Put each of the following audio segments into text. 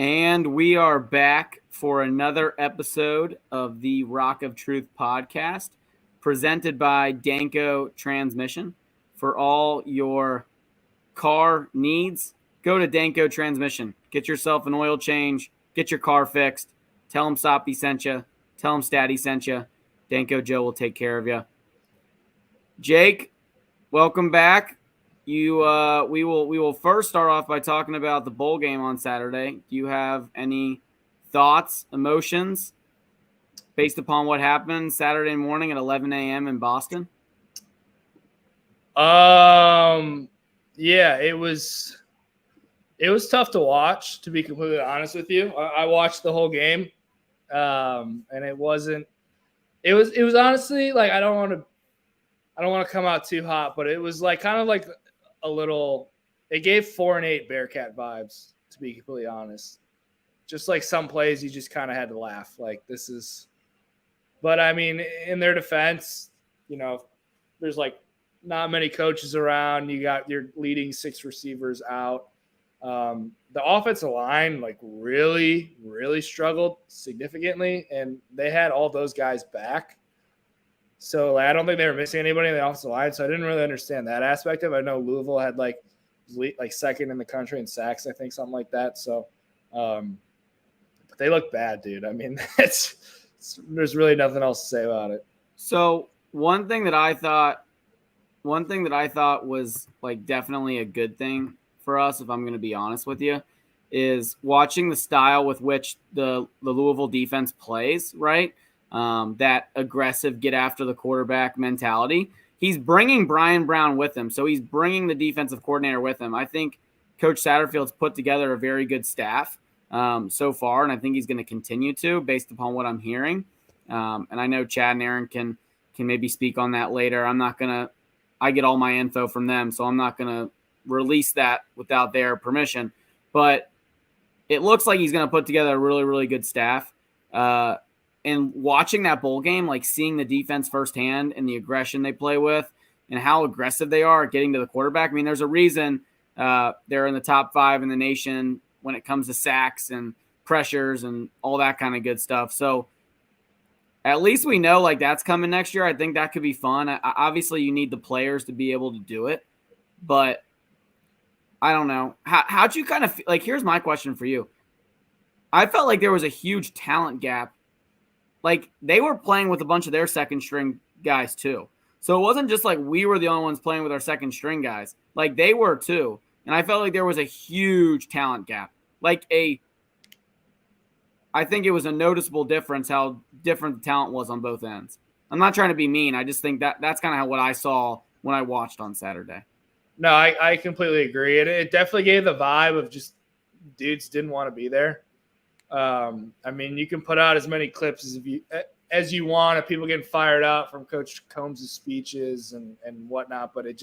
And we are back for another episode of the Rock of Truth podcast, presented by Danco Transmission. For all your car needs, go to Danco Transmission. Get yourself an oil change, get your car fixed. Tell them Soppy sent you. Tell them Statty sent you. Danco Joe will take care of you. Jake, welcome back. We will first start off by talking about the bowl game on Saturday. Do you have any thoughts, emotions based upon what happened Saturday morning at 11 a.m. in Boston? Yeah, it was tough to watch, to be completely honest with you. I watched the whole game, and it was honestly like I don't want to come out too hot, but it was like kind of like a little. It gave 4-8 Bearcat vibes, to be completely honest. Just like some plays, you just kind of had to laugh. Like this is, but I mean, in their defense, there's like not many coaches around. You got your leading 6 receivers out. The offensive line like really, really struggled significantly, and they had all those guys back. So I don't think they were missing anybody in the offensive line. So I didn't really understand that aspect of it. I know Louisville had like second in the country in sacks, I think, something like that. So, but they look bad, dude. I mean, there's really nothing else to say about it. So one thing that I thought was like definitely a good thing for us, if I'm going to be honest with you, is watching the style with which the Louisville defense plays, right? That aggressive get after the quarterback mentality. He's bringing Brian Brown with him. So he's bringing the defensive coordinator with him. I think Coach Satterfield's put together a very good staff so far, and I think he's going to continue to based upon what I'm hearing. And I know Chad and Aaron can maybe speak on that later. I get all my info from them, so I'm not going to release that without their permission. But it looks like he's going to put together a really, really good staff. And watching that bowl game, like seeing the defense firsthand and the aggression they play with and how aggressive they are at getting to the quarterback. I mean, there's a reason they're in the top 5 in the nation when it comes to sacks and pressures and all that kind of good stuff. So at least we know like that's coming next year. I think that could be fun. Obviously, you need the players to be able to do it, but I don't know. How'd you kind of like? Here's my question for you. I felt like there was a huge talent gap. Like they were playing with a bunch of their second string guys too. So it wasn't just like we were the only ones playing with our second string guys. Like they were too. And I felt like there was a huge talent gap. I think it was a noticeable difference how different the talent was on both ends. I'm not trying to be mean. I just think that's kind of what I saw when I watched on Saturday. No, I completely agree. It definitely gave the vibe of just dudes didn't want to be there. I mean, you can put out as many clips as you want of people getting fired up from Coach Combs' speeches and whatnot, but it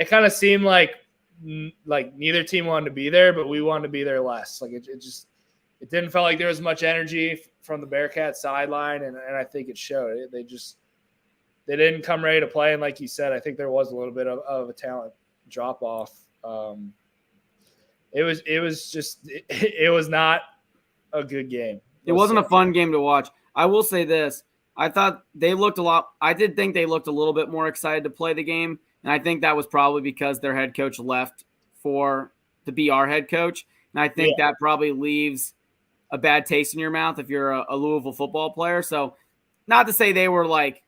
kind of seemed like neither team wanted to be there, but we wanted to be there less. Like it didn't feel like there was much energy from the Bearcat sideline, and I think it showed. They didn't come ready to play, and like you said, I think there was a little bit of a talent drop off. It was not a good game. It wasn't a fun game to watch. I will say this. I thought they looked I did think they looked a little bit more excited to play the game. And I think that was probably because their head coach left to be our head coach. And I think that probably leaves a bad taste in your mouth if you're a Louisville football player. So not to say they were like,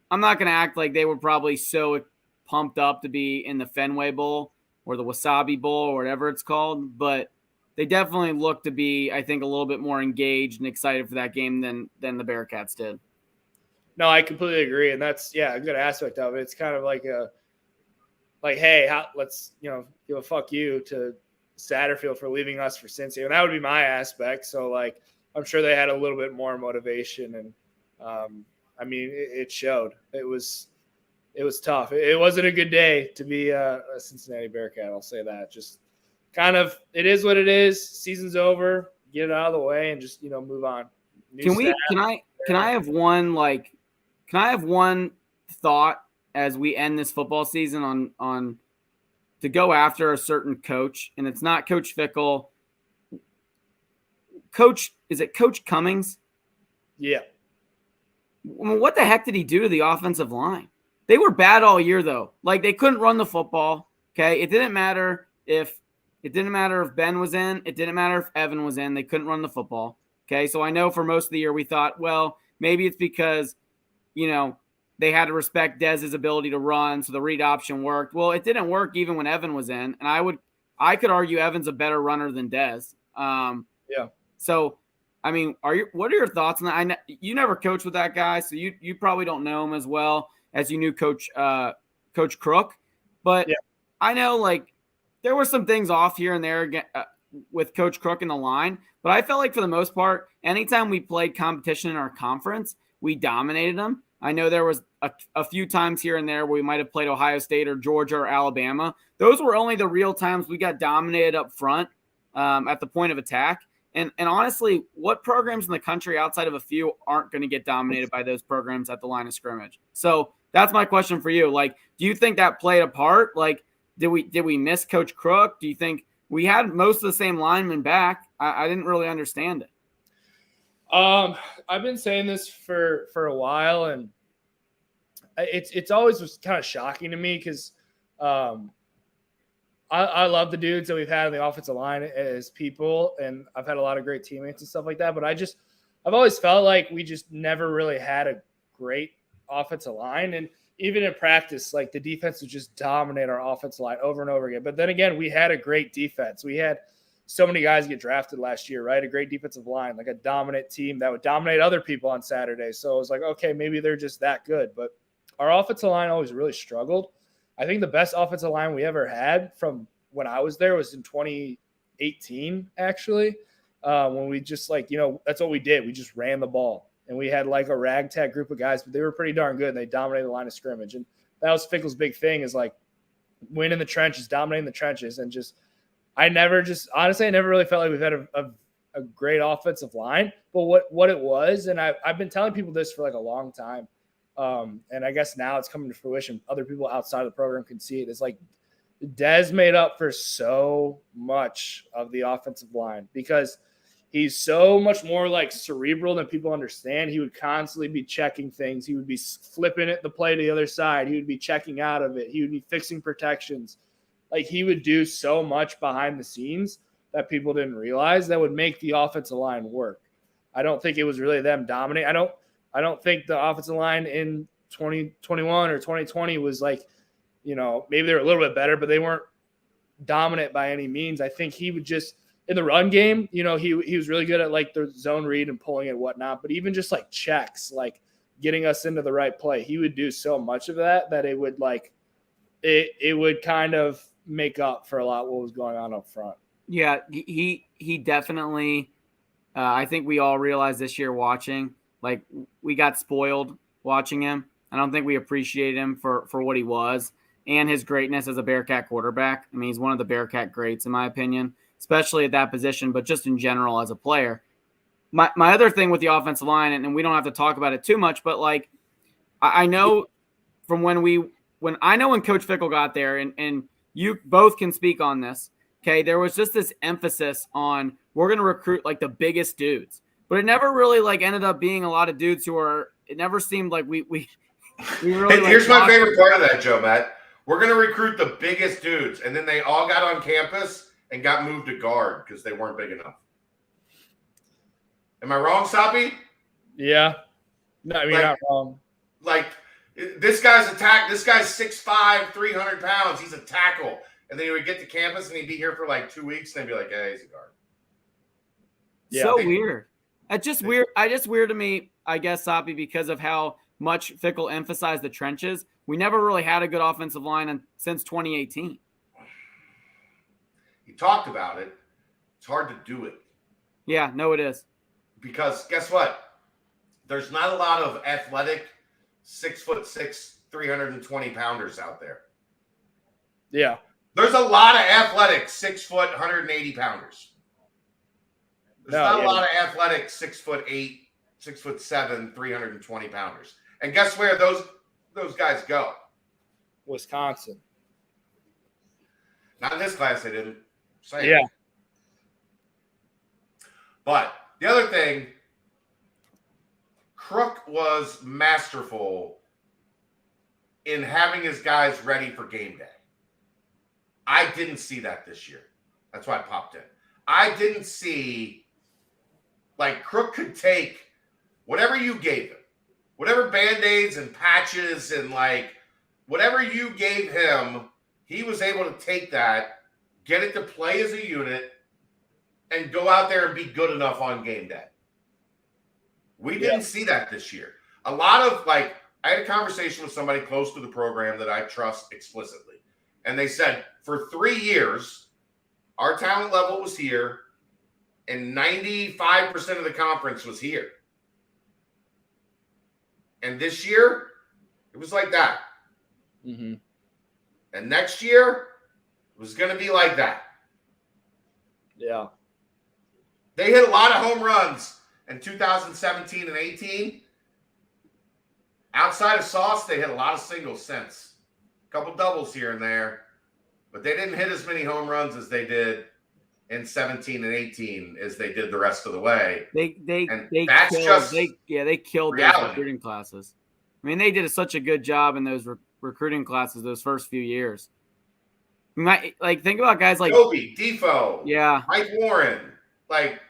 I'm not going to act like they were probably so pumped up to be in the Fenway Bowl or the Wasabi Bowl or whatever it's called. But they definitely look to be, I think, a little bit more engaged and excited for that game than the Bearcats did. No, I completely agree, and that's a good aspect of it. It's kind of like hey, let's give a fuck you to Satterfield for leaving us for Cincy, and that would be my aspect. So like, I'm sure they had a little bit more motivation, and I mean, it showed. It was tough. It wasn't a good day to be a Cincinnati Bearcat. I'll say that. Just kind of, it is what it is. Season's over. Get it out of the way and just move on. Can I have one thought as we end this football season on to go after a certain coach, and it's not Coach Fickle. is it Coach Cummings? Yeah. Well, what the heck did he do to the offensive line? They were bad all year, though. Like, they couldn't run the football. Okay, it didn't matter if Ben was in. It didn't matter if Evan was in. They couldn't run the football. Okay, so I know for most of the year we thought, well, maybe it's because they had to respect Dez's ability to run, so the read option worked. Well, it didn't work even when Evan was in, and I could argue Evan's a better runner than Dez. Yeah. So, I mean, what are your thoughts on that? You never coached with that guy, so you probably don't know him as well as you knew Coach Crook, but yeah. I know like there were some things off here and there with Coach Crook in the line, but I felt like for the most part, anytime we played competition in our conference, we dominated them. I know there was a few times here and there where we might have played Ohio State or Georgia or Alabama. Those were only the real times we got dominated up front at the point of attack. And honestly, what programs in the country outside of a few aren't going to get dominated by those programs at the line of scrimmage? So that's my question for you. Like, do you think that played a part? Like, did we miss Coach Crook? Do you think we had most of the same linemen back? I didn't really understand it. I've been saying this for a while, and it's always was kind of shocking to me because I love the dudes that we've had in the offensive line as people, and I've had a lot of great teammates and stuff like that. But I've always felt like we just never really had a great offensive line, and even in practice, like the defense would just dominate our offensive line over and over again. But then again, we had a great defense. We had so many guys get drafted last year, right? A great defensive line, like a dominant team that would dominate other people on Saturday. So it was like, okay, maybe they're just that good. But our offensive line always really struggled. I think the best offensive line we ever had from when I was there was in 2018, actually, when we just that's what we did. We just ran the ball. And we had like a ragtag group of guys, but they were pretty darn good, and they dominated the line of scrimmage. And that was Fickell's big thing is like win in the trenches, dominating the trenches. And I never really felt like we've had a great offensive line. But what it was, and I've been telling people this for like a long time, and I guess now it's coming to fruition. Other people outside of the program can see it. It's like Dez made up for so much of the offensive line because he's so much more like cerebral than people understand. He would constantly be checking things. He would be flipping it the play to the other side. He would be checking out of it. He would be fixing protections. Like he would do so much behind the scenes that people didn't realize that would make the offensive line work. I don't think it was really them dominate. I don't think the offensive line in 2021 or 2020 was like, maybe they were a little bit better, but they weren't dominant by any means. I think he would just in the run game, he was really good at like the zone read and pulling and whatnot, but even just like checks, like getting us into the right play, he would do so much of that it would like, it would kind of make up for a lot what was going on up front. Yeah, he definitely, I think we all realized this year watching, like we got spoiled watching him. I don't think we appreciate him for what he was and his greatness as a Bearcat quarterback. I mean, he's one of the Bearcat greats in my opinion, especially at that position, but just in general as a player. My other thing with the offensive line, and we don't have to talk about it too much, but like I know from when Coach Fickell got there, and you both can speak on this, okay, there was just this emphasis on we're going to recruit like the biggest dudes. But it never really like ended up being a lot of dudes it never seemed like we really. Here's my favorite part of that, Joe Matt. We're going to recruit the biggest dudes, and then they all got on campus and got moved to guard because they weren't big enough. Am I wrong, Soppy? Yeah. No, you're not wrong. Like, this guy's 6'5", 300 pounds. He's a tackle. And then he would get to campus, and he'd be here for like 2 weeks, and they'd be like, hey, he's a guard. Yeah. So weird. It's just weird. Weird to me, I guess, Soppy, because of how much Fickell emphasized the trenches. We never really had a good offensive line since 2018. He talked about it. It's hard to do it. Yeah, no, it is. Because guess what? There's not a lot of athletic 6'6", 320 pounders out there. Yeah. There's a lot of athletic 6 foot, 180 pounders. There's not a lot of athletic 6'8", 6'7", 320 pounders. And guess where those guys go? Wisconsin. Not in this class, they didn't. Yeah. But the other thing, Crook was masterful in having his guys ready for game day. I didn't see that this year. That's why I popped in. I didn't see, like, Crook could take whatever you gave him, whatever Band-Aids and patches and, like, whatever you gave him, he was able to take that, get it to play as a unit, and go out there and be good enough on game day. We didn't see that this year. A lot of, like, I had a conversation with somebody close to the program that I trust explicitly. And they said, for 3 years, our talent level was here, and 95% of the conference was here. And this year, it was like that. Mm-hmm. And next year, it was going to be like that. Yeah. They hit a lot of home runs in 2017 and 18. Outside of Sauce, they hit a lot of singles since. A couple doubles here and there. But they didn't hit as many home runs as they did in 17 and 18 as they did the rest of the way. They killed reality. those recruiting classes. I mean, they did such a good job in those recruiting classes those first few years. Like, think about guys like Kobe, Defoe, yeah, Mike Warren. Like,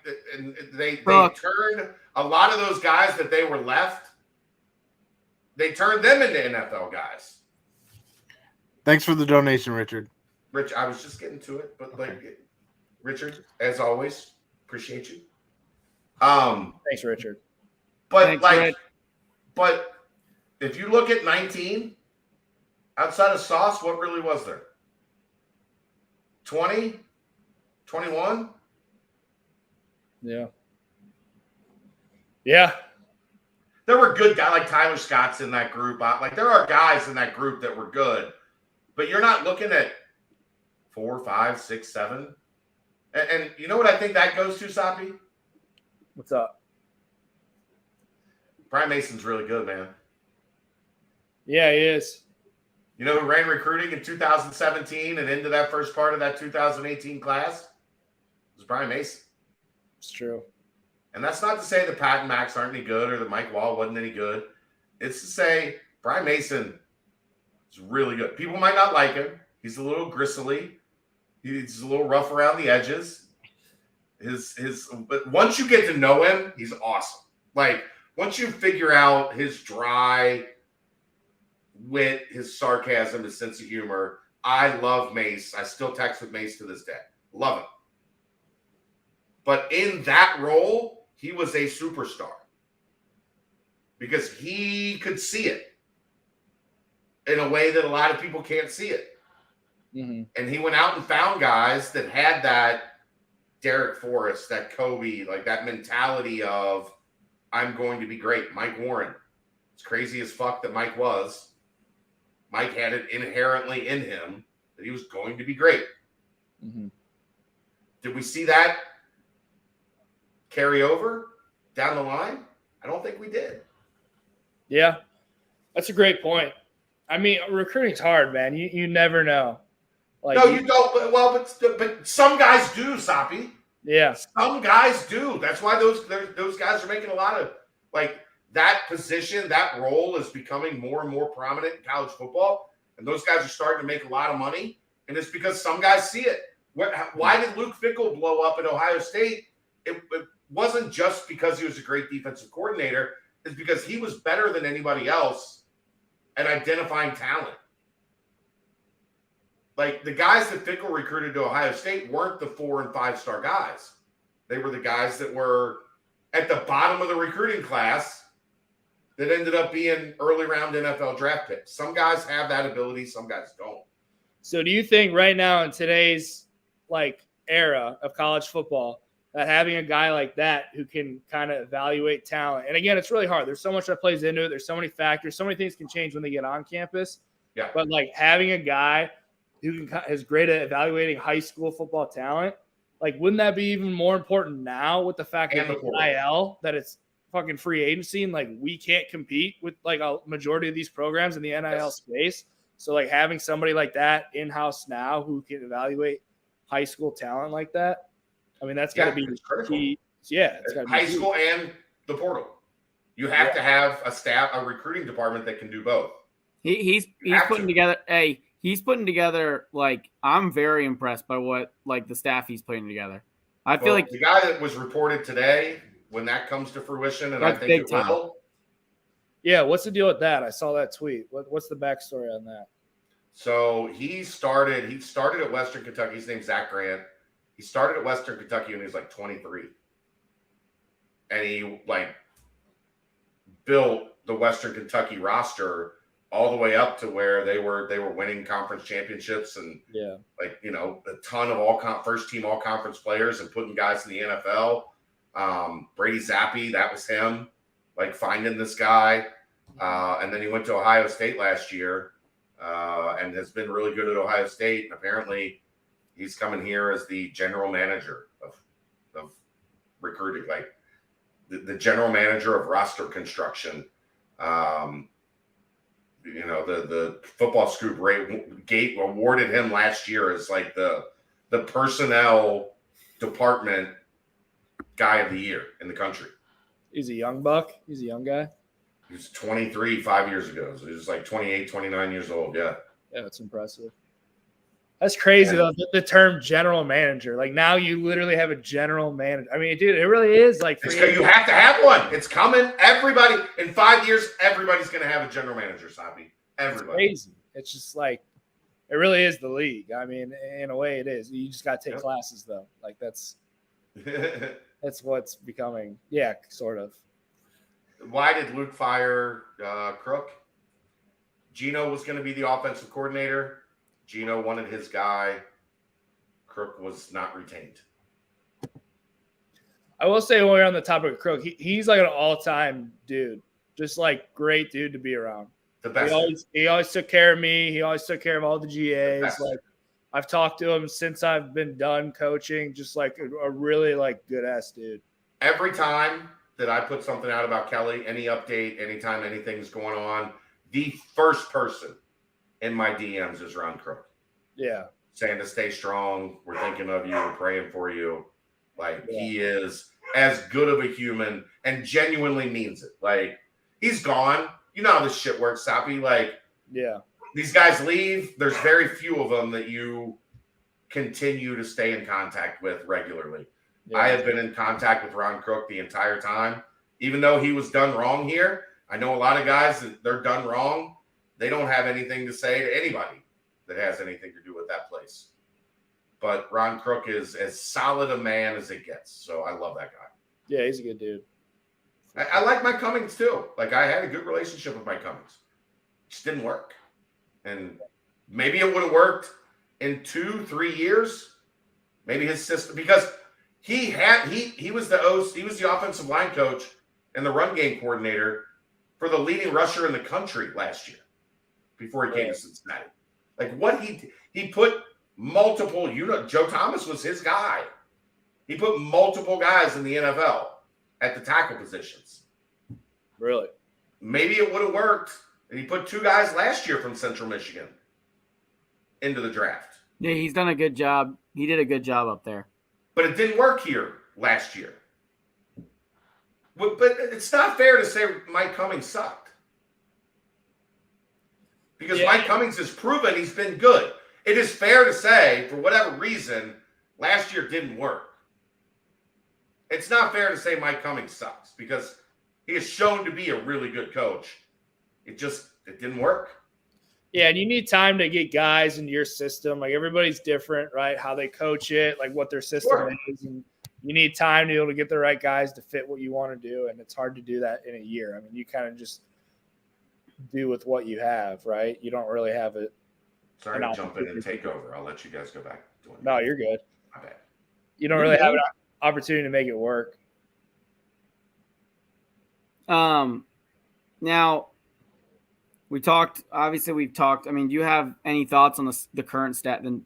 they turned a lot of those guys that they were left, they turned them into NFL guys. Thanks for the donation, Richard. Rich, I was just getting to it, but like, Richard, as always, appreciate you. Thanks, Richard. But Thanks, like, Rich. but if you look at 19, outside of Sauce, what really was there? 20, 21. Yeah. Yeah. There were good guys like Tyler Scott's in that group. Like, there are guys in that group that were good, but you're not looking at 4, 5, 6, 7. And you know what I think that goes to, Sapi? What's up? Brian Mason's really good, man. Yeah, he is. You know who ran recruiting in 2017 and into that first part of that 2018 class? It was Brian Mason. It's true. And that's not to say that Pat and Max aren't any good or that Mike Wall wasn't any good. It's to say Brian Mason is really good. People might not like him. He's a little gristly. He's a little rough around the edges. But once you get to know him, he's awesome. Like, once you figure out his dry wit, his sarcasm, his sense of humor, I love Mace. I still text with Mace to this day. Love him. But in that role, he was a superstar because he could see it in a way that a lot of people can't see it. Mm-hmm. And he went out and found guys that had that Derek Forrest, that Kobe, like that mentality of, I'm going to be great. Mike Warren. It's crazy as fuck that Mike was. Mike had it inherently in him that he was going to be great. Mm-hmm. Did we see that carry over down the line? I don't think we did. Yeah, that's a great point. I mean, recruiting's hard, man. You never know. Like, no, you don't. Well, but some guys do, Sapi. Yeah, some guys do. That's why those guys are making a lot of, like, that position, that role is becoming more and more prominent in college football, and those guys are starting to make a lot of money. And it's because some guys see it. Why did Luke Fickell blow up at Ohio State? It wasn't just because he was a great defensive coordinator. It's because he was better than anybody else at identifying talent. Like, the guys that Fickell recruited to Ohio State weren't the 4- and 5-star guys. They were the guys that were at the bottom of the recruiting class that ended up being early round NFL draft picks. Some guys have that ability. Some guys don't. So do you think right now in today's, like, era of college football that having a guy like that who can kind of evaluate talent, and again, it's really hard. There's so much that plays into it. There's so many factors. So many things can change when they get on campus. Yeah. But, like, having a guy who is great at evaluating high school football talent, like, wouldn't that be even more important now with the fact that the NIL, that it's fucking free agency and, like, we can't compete with, like, a majority of these programs in the NIL space. So, like, having somebody like that in-house now who can evaluate high school talent like that, I mean, that's got to be key Yeah, it's got to be high huge. school and the portal. You have to have a recruiting department that can do both. He's putting together. Hey, he's putting together. Like, I'm very impressed by what the staff he's putting together. I feel like the guy that was reported today, when that comes to fruition, and I think it will. Yeah, what's the deal with that? I saw that tweet. What's the backstory on that? So he started at Western Kentucky. His name's Zach Grant. He started at Western Kentucky when he was like 23. And he built the Western Kentucky roster all the way up to where they were winning conference championships and a ton of first team all conference players and putting guys in the NFL. Brady Zappi, that was him, finding this guy. And then he went to Ohio State last year and has been really good at Ohio State. And apparently he's coming here as the general manager of recruiting, the general manager of roster construction. The Football Scoop Gate awarded him last year as the personnel department guy of the year in the country. He's a young buck. He's a young guy. He was 23 5 years ago. So he was 28, 29 years old. Yeah. Yeah, that's impressive. That's crazy, though, the term general manager. Now you literally have a general manager. I mean, dude, it really is you have to have one. It's coming. Everybody, in 5 years, everybody's going to have a general manager, Sapi. Everybody. It's crazy. It's just it really is the league. I mean, in a way it is. You just got to take classes, though. That's what's becoming. Yeah, sort of. Why did Luke fire Crook? Gino was going to be the offensive coordinator. Gino wanted his guy. Crook was not retained. I will say when we're on the topic of Crook, he's an all-time dude. Just great dude to be around. The best. He always took care of me. He always took care of all the GAs. I've talked to him since I've been done coaching. Just a really good-ass dude. Every time that I put something out about Kelly, any update, anytime anything's going on, the first person in my DMs is Ron Crook. Yeah. Saying to stay strong. We're thinking of you. We're praying for you. He is as good of a human and genuinely means it. He's gone. You know how this shit works, Sappy. These guys leave. There's very few of them that you continue to stay in contact with regularly. Yeah. I have been in contact with Ron Crook the entire time. Even though he was done wrong here, I know a lot of guys that they're done wrong. They don't have anything to say to anybody that has anything to do with that place. But Ron Crook is as solid a man as it gets. So I love that guy. Yeah, he's a good dude. I like Mike Cummings too. I had a good relationship with Mike Cummings. It just didn't work. And maybe it would have worked in 2-3 years. Maybe his system, because he was the offensive line coach and the run game coordinator for the leading rusher in the country last year before he came to Cincinnati. He put multiple, Joe Thomas was his guy. He put multiple guys in the NFL at the tackle positions. Really? Maybe it would have worked. And he put 2 guys last year from Central Michigan into the draft. Yeah, he's done a good job. He did a good job up there. But it didn't work here last year. But it's not fair to say Mike Cummings sucked. Because Mike Cummings has proven he's been good. It is fair to say, for whatever reason, last year didn't work. It's not fair to say Mike Cummings sucks because he is shown to be a really good coach. It didn't work. Yeah, and you need time to get guys into your system. Everybody's different, right? How they coach it, what their system is. And you need time to be able to get the right guys to fit what you want to do. And it's hard to do that in a year. I mean, you kind of just do with what you have, right? You don't really have it. Sorry to jump in and take over. I'll let you guys go back. No, you're good. My bad. You don't really have an opportunity to make it work. Now, we've talked. I mean, do you have any thoughts on the current the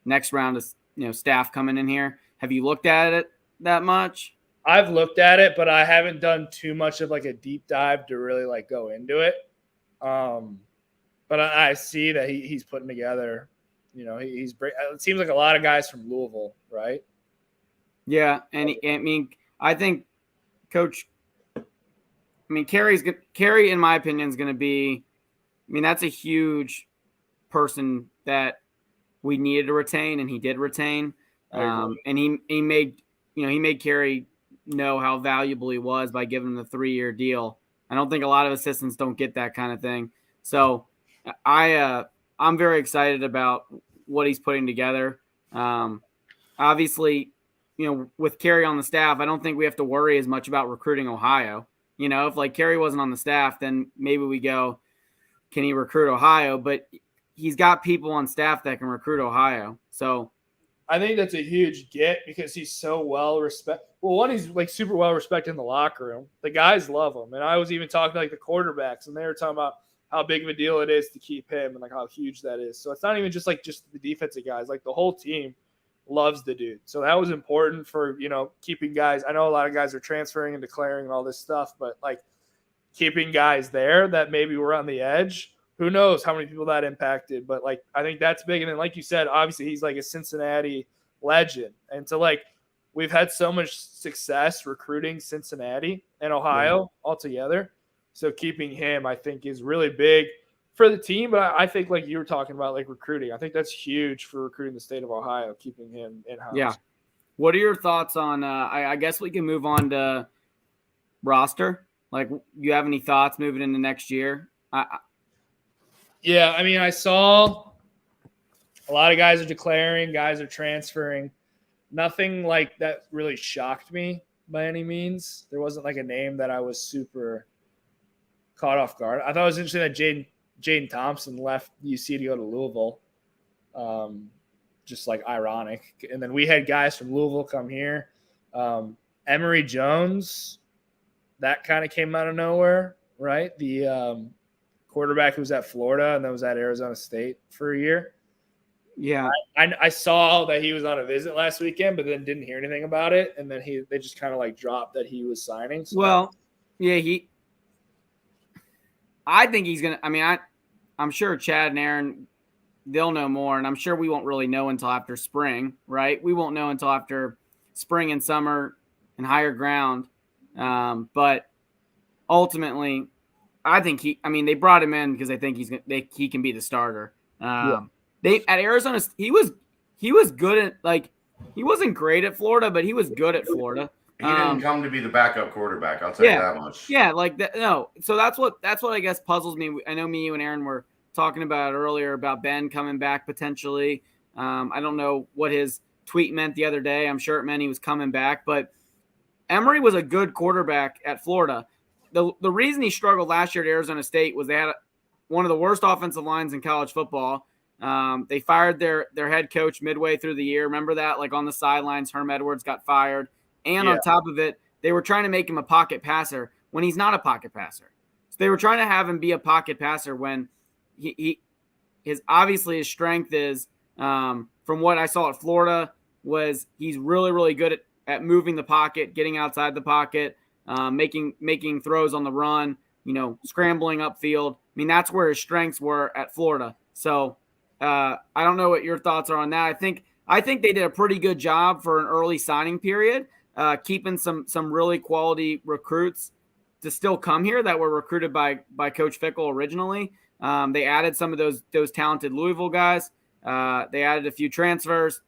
next round of staff coming in here? Have you looked at it that much? I've looked at it, but I haven't done too much of a deep dive to really go into it. But I see that he's putting together. It seems like a lot of guys from Louisville, right? Yeah, and I think Coach. Carey, in my opinion, is going to be. That's a huge person that we needed to retain, and he did retain. And he made Carey know how valuable he was by giving him the 3-year deal. I don't think a lot of assistants don't get that kind of thing. So I'm very excited about what he's putting together. Obviously, with Carey on the staff, I don't think we have to worry as much about recruiting Ohio. If like Carey wasn't on the staff, then maybe we go, can he recruit Ohio? But he's got people on staff that can recruit Ohio. So I think that's a huge get because he's so well respected. Well, one, he's like super well respected in the locker room. The guys love him. And I was even talking to like the quarterbacks, and they were talking about how big of a deal it is to keep him and like how huge that is. So it's not even just the defensive guys, like the whole team loves the dude. So that was important for, keeping guys. I know a lot of guys are transferring and declaring and all this stuff, but like keeping guys there that maybe were on the edge. Who knows how many people that impacted, but like I think that's big. And then, like you said, obviously he's like a Cincinnati legend, and so like we've had so much success recruiting Cincinnati and Ohio altogether. So keeping him, I think, is really big for the team. But I think, like you were talking about, like recruiting, I think that's huge for recruiting the state of Ohio, keeping him in house. Yeah. What are your thoughts on? I guess we can move on to roster. Like, you have any thoughts moving into next year? Yeah, I saw a lot of guys are declaring, guys are transferring. Nothing like that really shocked me by any means. There wasn't like a name that I was super caught off guard. I thought it was interesting that Jaden Thompson left UC to go to Louisville. Just like ironic. And then we had guys from Louisville come here. Emory Jones, that kind of came out of nowhere, right? The quarterback who was at Florida and then was at Arizona State for a year. Yeah. I saw that he was on a visit last weekend, but then didn't hear anything about it. And then they just kind of like dropped that he was signing. So. Well, yeah, I think he's going to, I'm sure Chad and Aaron, they'll know more. And I'm sure we won't really know until after spring, right? We won't know until after spring and summer and higher ground. But ultimately, I think they brought him in because they think he can be the starter. They at Arizona, he was good at, like, he wasn't great at Florida, but he was good at Florida. He didn't come to be the backup quarterback. I'll tell you that much. Yeah, like that. No, so that's what I guess puzzles me. I know you and Aaron were talking about earlier about Ben coming back potentially. I don't know what his tweet meant the other day. I'm sure it meant he was coming back, but Emory was a good quarterback at Florida. The reason he struggled last year at Arizona State was they had one of the worst offensive lines in college football. They fired their head coach midway through the year. Remember that? Like on the sidelines, Herm Edwards got fired. And on top of it, they were trying to make him a pocket passer when he's not a pocket passer. So they were trying to have him be a pocket passer when his strength is, from what I saw at Florida, was he's really, really good at moving the pocket, getting outside the pocket, making throws on the run, scrambling upfield. That's where his strengths were at Florida. So I don't know what your thoughts are on that. I think they did a pretty good job for an early signing period, keeping some really quality recruits to still come here that were recruited by Coach Fickell originally. They added some of those talented Louisville guys. They added a few transfers,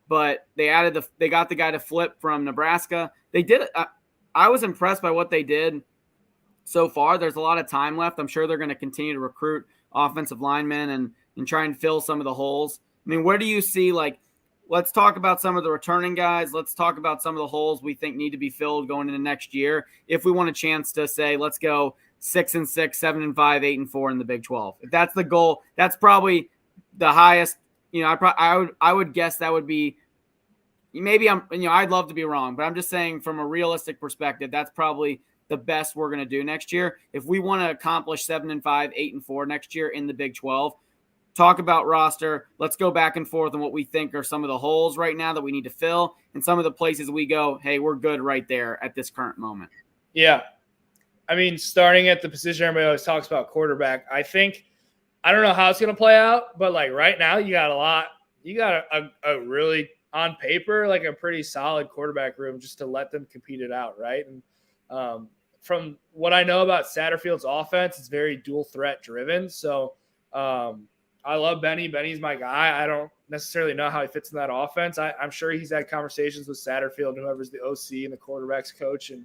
but they got the guy to flip from Nebraska. They did. I was impressed by what they did so far. There's a lot of time left. I'm sure they're going to continue to recruit offensive linemen and try and fill some of the holes. Where do you see, like, let's talk about some of the returning guys. Let's talk about some of the holes we think need to be filled going into next year. If we want a chance to say, let's go 6-6, 7-5, 8-4 in the Big 12. If that's the goal, that's probably the highest. I would guess that would be, maybe I'd love to be wrong, but I'm just saying from a realistic perspective, that's probably the best we're going to do next year. If we want to accomplish 7-5, 8-4 next year in the Big 12, talk about roster. Let's go back and forth on what we think are some of the holes right now that we need to fill and some of the places we go, hey, we're good right there at this current moment. Yeah. Starting at the position everybody always talks about, quarterback, I don't know how it's going to play out, but like right now you got a really on paper, like a pretty solid quarterback room just to let them compete it out, right? And from what I know about Satterfield's offense, it's very dual threat driven. So I love Benny. Benny's my guy. I don't necessarily know how he fits in that offense. I'm sure he's had conversations with Satterfield, whoever's the OC and the quarterback's coach, and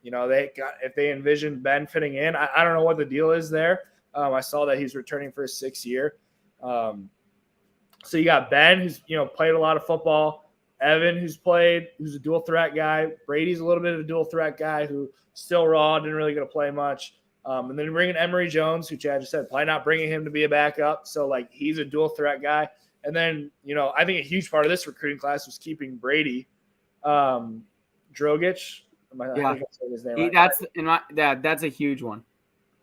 if they envision Ben fitting in, I don't know what the deal is there. I saw that he's returning for his 6th year. So you got Ben, who's played a lot of football. Evan, who's a dual threat guy. Brady's a little bit of a dual threat guy who still raw, didn't really get to play much. And then bringing Emory Jones, who Chad just said, probably not bringing him to be a backup. So like he's a dual threat guy. And then I think a huge part of this recruiting class was keeping Brady, Drogic. Yeah, his name right. That's a huge one.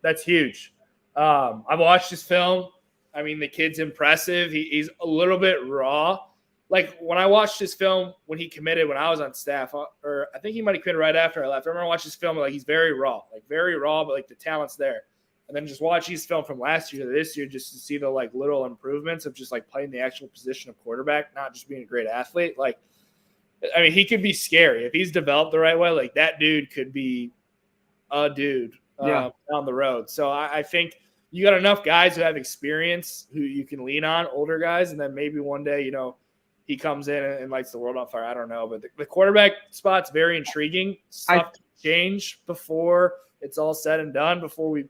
That's huge. I've watched his film. I mean, the kid's impressive. He's a little bit raw. Like when I watched his film when he committed when I was on staff, or I think he might have committed right after I left. I remember watching his film, like he's very raw, but like the talent's there. And then just watch his film from last year to this year just to see the like little improvements of just like playing the actual position of quarterback, not just being a great athlete. Like, I mean, he could be scary if he's developed the right way. Like that dude could be a dude down the road. So I think you got enough guys who have experience who you can lean on, older guys, and then maybe one day, he comes in and lights the world on fire. I don't know, but the quarterback spot's very intriguing. Stuff to change before it's all said and done. Before we,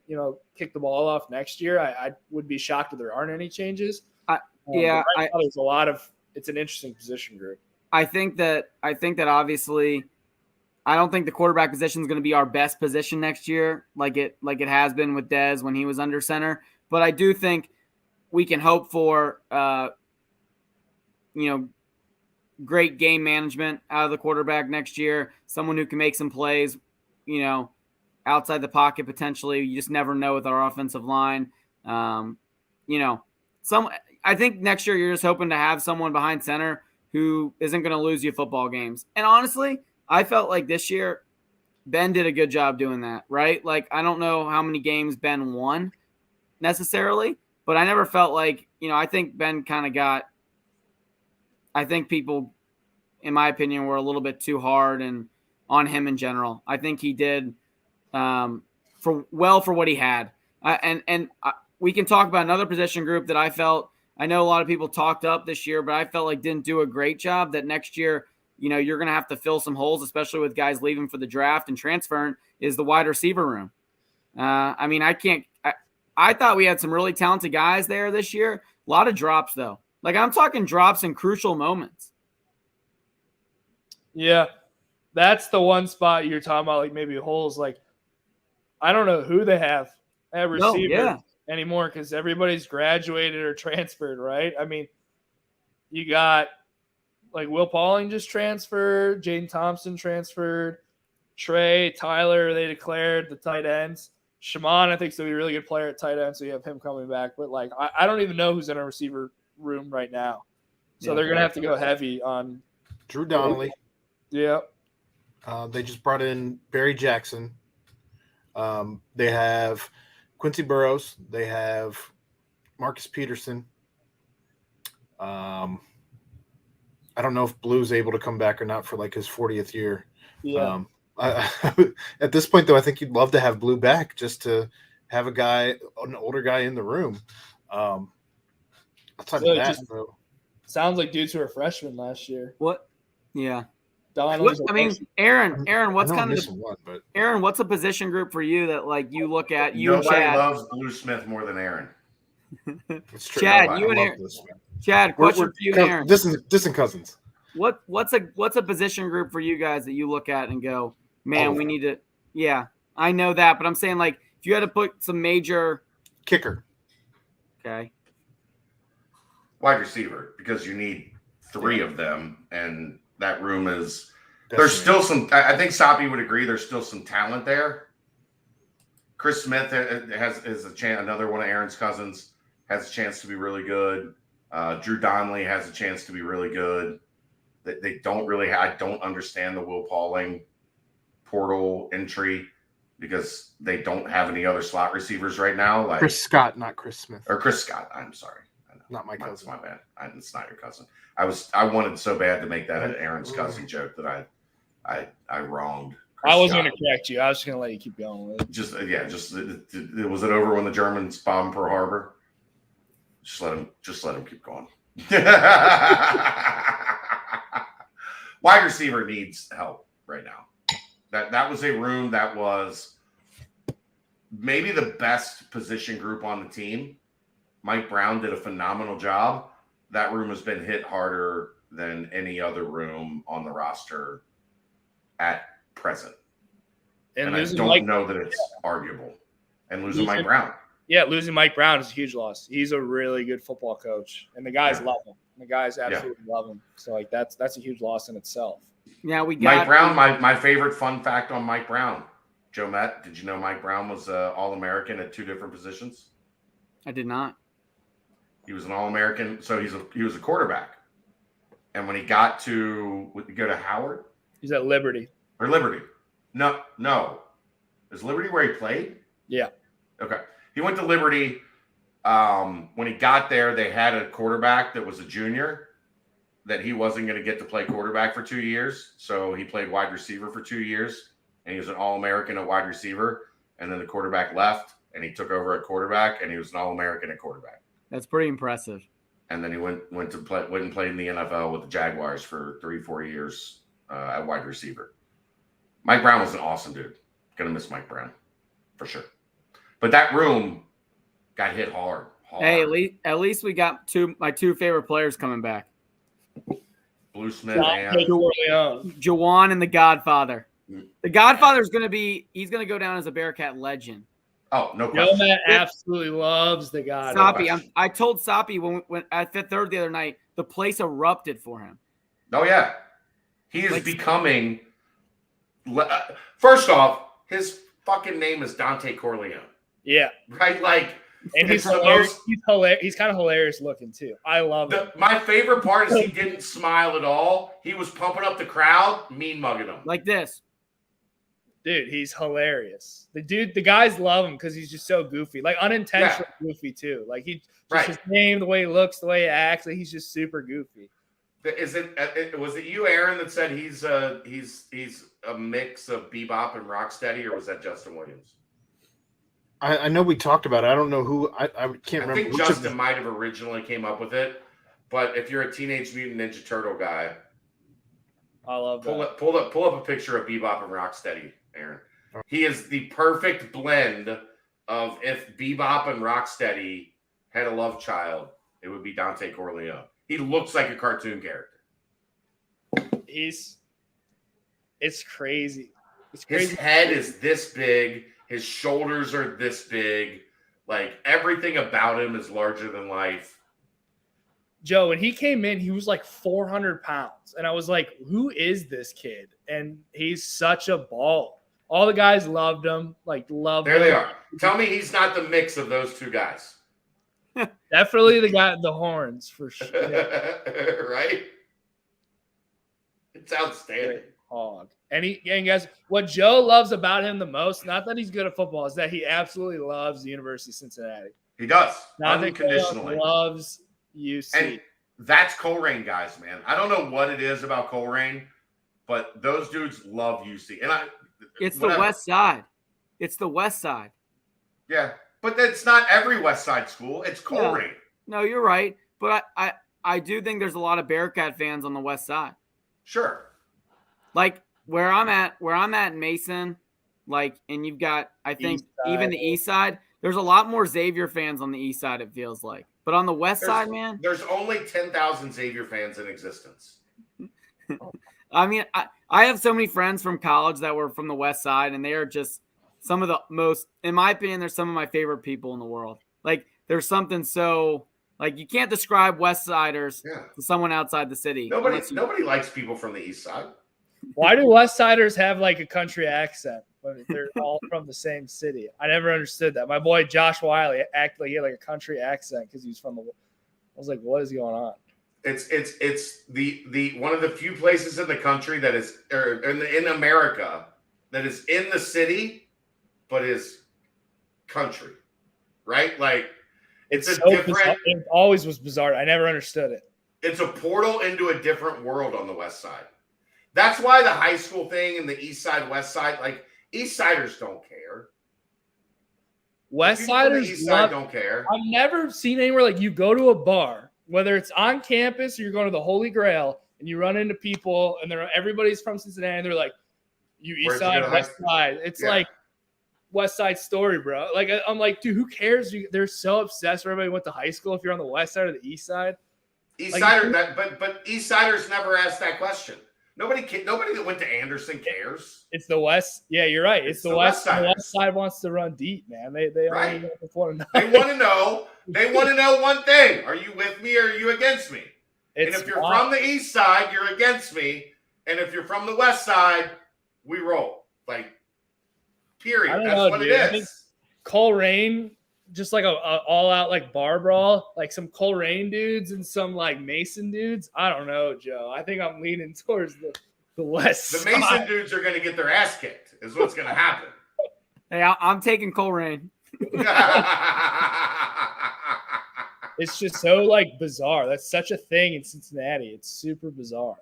kick the ball off next year, I would be shocked if there aren't any changes. There's a lot of. It's an interesting position group. I think that obviously, I don't think the quarterback position is going to be our best position next year, like it has been with Dez when he was under center. But I do think we can hope for great game management out of the quarterback next year. Someone who can make some plays, outside the pocket potentially. You just never know with our offensive line. I think next year you're just hoping to have someone behind center who isn't going to lose you football games. And honestly, I felt like this year Ben did a good job doing that, right? Like, I don't know how many games Ben won necessarily, but I never felt like, I think Ben kind of got – I think people, in my opinion, were a little bit too hard and on him in general. I think he did for what he had. We can talk about another position group that I felt – I know a lot of people talked up this year, but I felt like didn't do a great job. That next year, you're going to have to fill some holes, especially with guys leaving for the draft and transferring, is the wide receiver room. I thought we had some really talented guys there this year. A lot of drops, though. Like, I'm talking drops in crucial moments. Yeah, that's the one spot you're talking about, like maybe holes. Like, I don't know who they have at receiver anymore because everybody's graduated or transferred, right? I mean, you got like Will Pauling just transferred, Jaden Thompson transferred, Trey, Tyler, they declared the tight ends. Shaman, I think, is going to be a really good player at tight end, so you have him coming back. But, like, I don't even know who's in our receiver room right now. So they're going to have to go heavy on Drew Donnelly. Yeah. They just brought in Barry Jackson. They have Quincy Burrows. They have Marcus Peterson. I don't know if Blue's able to come back or not for like his 40th year. Yeah. At this point, though, I think you'd love to have Blue back just to have an older guy in the room. Outside of that, though. Sounds like dudes who were freshmen last year. What? Yeah. Aaron, what's a position group for you that like you look at? Nobody loves Blue Smith more than Aaron. It's true. Chad, you and Aaron. Chad, question for you and Aaron. Distant cousins. What's a position group for you guys that you look at and go, man, we need to? Yeah, I know that, but I'm saying like if you had to put some major kicker. Okay. Wide receiver, because you need three of them, and that room is there's still some. I think Soppy would agree. There's still some talent there. Chris Smith is a chance. Another one of Aaron's cousins has a chance to be really good. Drew Donnelly has a chance to be really good. They don't really. I don't understand the Will Pauling portal entry because they don't have any other slot receivers right now. Like Chris Scott, not Chris Smith, or Chris Scott. I'm sorry. I know. not my That's cousin. my bad. It's not your cousin. I wanted so bad to make that an Aaron's cousin joke that I wronged. I wasn't going to correct you. I was just going to let you keep going with it. Was it over when the Germans bombed Pearl Harbor? Just let him keep going. Wide receiver needs help right now. That was a room that was maybe the best position group on the team. Mike Brown did a phenomenal job. That room has been hit harder than any other room on the roster at present. And I don't know that it's arguable. And losing Mike Brown. Yeah, losing Mike Brown is a huge loss. He's a really good football coach, and the guys love him. The guys absolutely love him. So, like, that's a huge loss in itself. Yeah, we got Mike Brown. My favorite fun fact on Mike Brown. Joe Met, did you know Mike Brown was All-American at 2 different positions? I did not. He was an All-American, so he was a quarterback. And when he got to go to Howard, he's at Liberty. Or Liberty. No. Is Liberty where he played? Yeah. Okay. He went to Liberty. When he got there, they had a quarterback that was a junior that he wasn't going to get to play quarterback for 2 years. So he played wide receiver for 2 years, and he was an All-American at wide receiver. And then the quarterback left, and he took over at quarterback, and he was an All-American at quarterback. That's pretty impressive. And then he went and played in the NFL with the Jaguars for 3-4 years at wide receiver. Mike Brown was an awesome dude. Gonna miss Mike Brown for sure. But that room got hit hard. Hey, at least we got my two favorite players coming back. Blue Smith and Juwan and the Godfather. The Godfather's he's gonna go down as a Bearcat legend. Oh, no question. Matt absolutely loves the Godfather. Soppy, I told Soppy when at Fifth Third the other night, the place erupted for him. Oh yeah, he is becoming. First off, his fucking name is Dante Corleone. Yeah, right. Like, and he's hilarious. He's hilarious. He's kind of hilarious looking too. I love him. My favorite part is he didn't smile at all. He was pumping up the crowd, mean mugging them like this. Dude, he's hilarious. The guys love him because he's just so goofy, like unintentionally goofy too. Like his name, the way he looks, the way he acts, like he's just super goofy. Was it you, Aaron, that said he's a mix of bebop and rocksteady, or was that Justin Williams? I know we talked about it. I don't know who. I can't remember. I think Justin might have originally came up with it, but if you're a Teenage Mutant Ninja Turtle guy, I love that. Pull up a picture of bebop and rocksteady, Aaron. He is the perfect blend of if bebop and rocksteady had a love child, it would be Dante Corleone. He looks like a cartoon character. It's crazy. It's His crazy. head is this big. His shoulders are this big. Like, everything about him is larger than life. Joe, when he came in, he was like 400 pounds. And I was like, who is this kid? And he's such a ball. All the guys loved him. There they are. Tell me he's not the mix of those two guys. Definitely the guy with the horns, for sure. Right? It's outstanding. Hog. And guys, what Joe loves about him the most, not that he's good at football, is that he absolutely loves the University of Cincinnati. He does. Not unconditionally. Loves UC. And that's Coleraine guys, man. I don't know what it is about Coleraine, but those dudes love UC. And it's the West Side. It's the West Side. Yeah. But that's not every West Side school. It's Coleraine. No, you're right. But I do think there's a lot of Bearcat fans on the West Side. Sure. Like where I'm at in Mason, like, and you've got, I think, even the East Side, there's a lot more Xavier fans on the East Side, it feels like. But on the West Side, man. There's only 10,000 Xavier fans in existence. I mean, I have so many friends from college that were from the West Side, and they are just some of the most, in my opinion, they're some of my favorite people in the world. Like, there's something so, like, you can't describe West Siders to someone outside the city. Nobody likes people from the East Side. Why do West Siders have, like, a country accent when they're all from the same city? I never understood that. My boy Josh Wiley acted like he had, like, a country accent because he's from the – I was like, what is going on? It's the one of the few places in the country that is – or in America that is in the city – but is country, right? Like, It's a so different. Bizarre. It always was bizarre. I never understood it. It's a portal into a different world on the West Side. That's why the high school thing and the East Side, West Side, like East Siders don't care. West People from the Siders East Side don't care. I've never seen anywhere like you go to a bar, whether it's on campus or you're going to the Holy Grail, and you run into people, and everybody's from Cincinnati, and they're like, "You East Side, West Side." It's like West Side Story, bro. Like I'm like, dude, who cares? They're so obsessed. Everybody went to high school. If you're on the West Side or the East Side, East Sider, but East Siders never asked that question. Nobody that went to Anderson cares. It's the West. Yeah, you're right. It's the West. The West Side wants to run deep, man. They right. want to know. They want to know. They want to know one thing: are you with me or are you against me? And if you're from the East Side, you're against me. And if you're from the West Side, we roll. Like, period. That's what it is. Coleraine, just like a all-out like bar brawl, like some Coleraine dudes and some like Mason dudes. I don't know, Joe. I think I'm leaning towards the West The side. Mason dudes are going to get their ass kicked is what's going to happen. Hey, I'm taking Coleraine. It's just so like bizarre. That's such a thing in Cincinnati. It's super bizarre.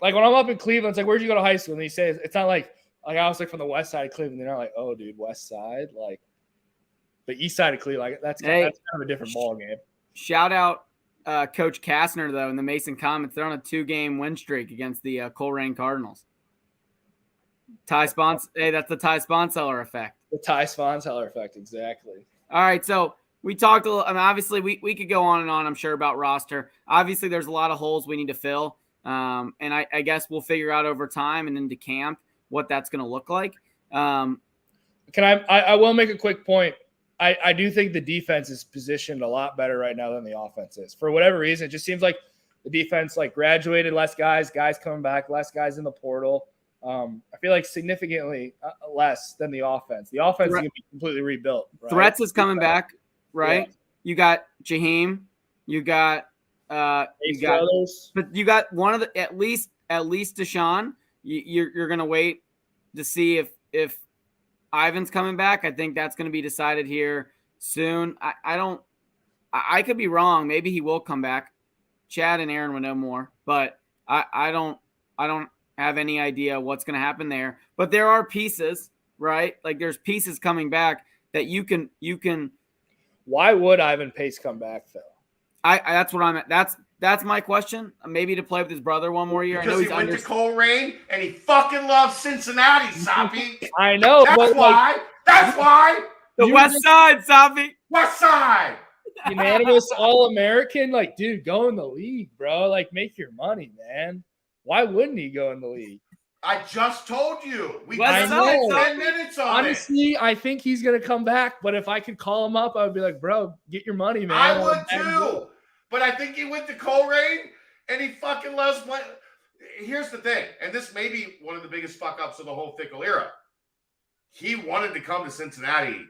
Like when I'm up in Cleveland, it's like, where'd you go to high school? And they say it's not like I was like from the West Side of Cleveland. They're not like, oh, dude, West Side, like the East Side of Cleveland. Like that's kind of a different ball game. Shout out Coach Kastner though in the Mason Comets. They're on a 2-game win streak against the Coleraine Cardinals. Ty Spons. Hey, that's the Ty Sponseller effect. The Ty Sponseller effect, exactly. All right, so we talked a little. I mean, obviously, we could go on and on, I'm sure, about roster. Obviously, there's a lot of holes we need to fill. And I guess we'll figure out over time and into camp what that's going to look like. I will make a quick point. I do think the defense is positioned a lot better right now than the offense is. For whatever reason, it just seems like the defense like graduated, less guys coming back, less guys in the portal. I feel like significantly less than the offense. The offense is going to be completely rebuilt. Right? Threats is coming back, right? Yeah. You got Jaheim. You got but you got one of the at least Deshaun. You're going to wait to see if Ivan's coming back. I think that's going to be decided here soon. I could be wrong. Maybe he will come back. Chad and Aaron would know more, but I don't have any idea what's going to happen there. But there are pieces, right? Like there's pieces coming back that you can. Why would Ivan Pace come back though? That's what I'm at. That's my question. Maybe to play with his brother one more year. Because I know he went to Coleraine and he fucking loves Cincinnati, Soppy. I know. That's why. That's why. The West Side, Soppy. West Side. Unanimous All-American. Like, dude, go in the league, bro. Like, make your money, man. Why wouldn't he go in the league? I just told you. We West spent Side, 10 minutes on Honestly, I think he's going to come back. But if I could call him up, I would be like, bro, get your money, man. I would too. But I think he went to Coleraine and he fucking loves playing. Here's the thing, and this may be one of the biggest fuck-ups of the whole Fickle era. He wanted to come to Cincinnati.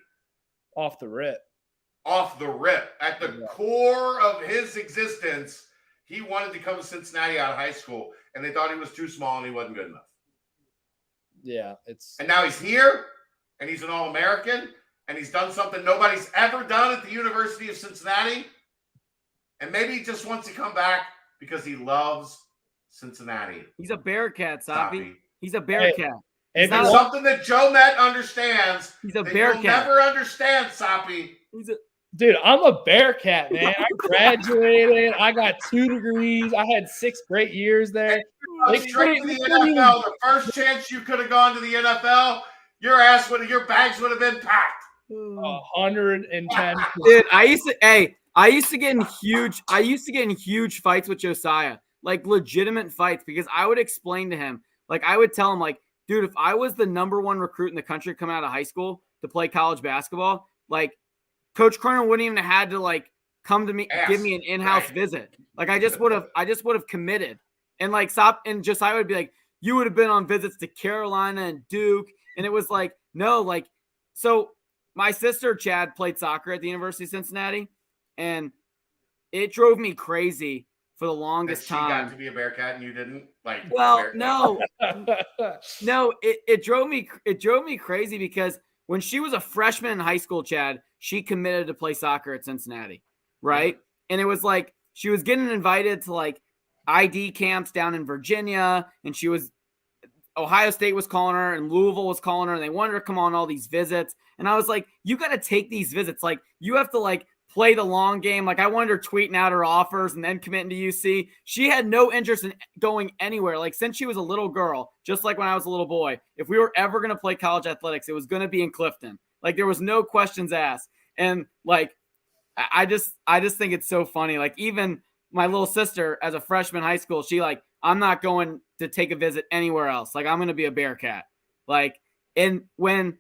Off the rip. At the core of his existence, he wanted to come to Cincinnati out of high school, and they thought he was too small and he wasn't good enough. Yeah, and now he's here, and he's an All-American, and he's done something nobody's ever done at the University of Cincinnati. And maybe he just wants to come back because he loves Cincinnati. He's a Bearcat, Soppy. He's a Bearcat. It's something that Joe Met understands. He's a Bearcat. You'll never understand, Soppy. Dude, I'm a Bearcat, man. I graduated. I got 2 degrees. I had 6 great years there. Straight to the NFL. The first chance you could have gone to the NFL, your bags would have been packed. 110. Dude, I used to get in huge fights with Josiah, like legitimate fights, because I would explain to him, like I would tell him, like, dude, if I was the #1 recruit in the country coming out of high school to play college basketball, like Coach Cronin wouldn't even have had to like come to me, give me an in-house visit. Like I just would have committed. And like Josiah would be like, you would have been on visits to Carolina and Duke. And it was like, no, like, so my sister Chad played soccer at the University of Cincinnati, and it drove me crazy for the longest time. She got to be a Bearcat and you didn't? Like, well, no, it drove me crazy because when she was a freshman in high school, Chad, she committed to play soccer at Cincinnati, right? And it was like she was getting invited to like ID camps down in Virginia, and Ohio State was calling her and Louisville was calling her, and they wanted her to come on all these visits. And I was like, you got to take these visits. Like, you have to like play the long game. Like, I wanted her tweeting out her offers and then committing to UC. She had no interest in going anywhere. Like, since she was a little girl, just like when I was a little boy, if we were ever going to play college athletics, it was going to be in Clifton. Like, there was no questions asked. And like, I just think it's so funny. Like, even my little sister as a freshman in high school, she like, I'm not going to take a visit anywhere else. Like, I'm going to be a Bearcat. Like, and when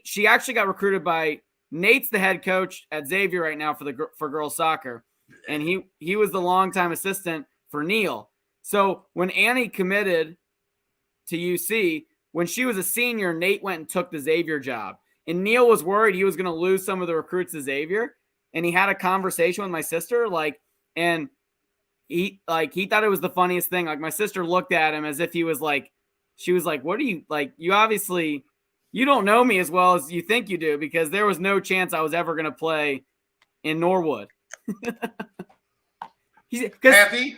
she actually got recruited by Nate's the head coach at Xavier right now for girls soccer. And he was the longtime assistant for Neil. So when Annie committed to UC, when she was a senior, Nate went and took the Xavier job. And Neil was worried he was going to lose some of the recruits to Xavier. And he had a conversation with my sister, and he thought it was the funniest thing. Like, my sister looked at him as if he was like, she was like, what are you like? You obviously, you don't know me as well as you think you do, because there was no chance I was ever going to play in Norwood. Kathy,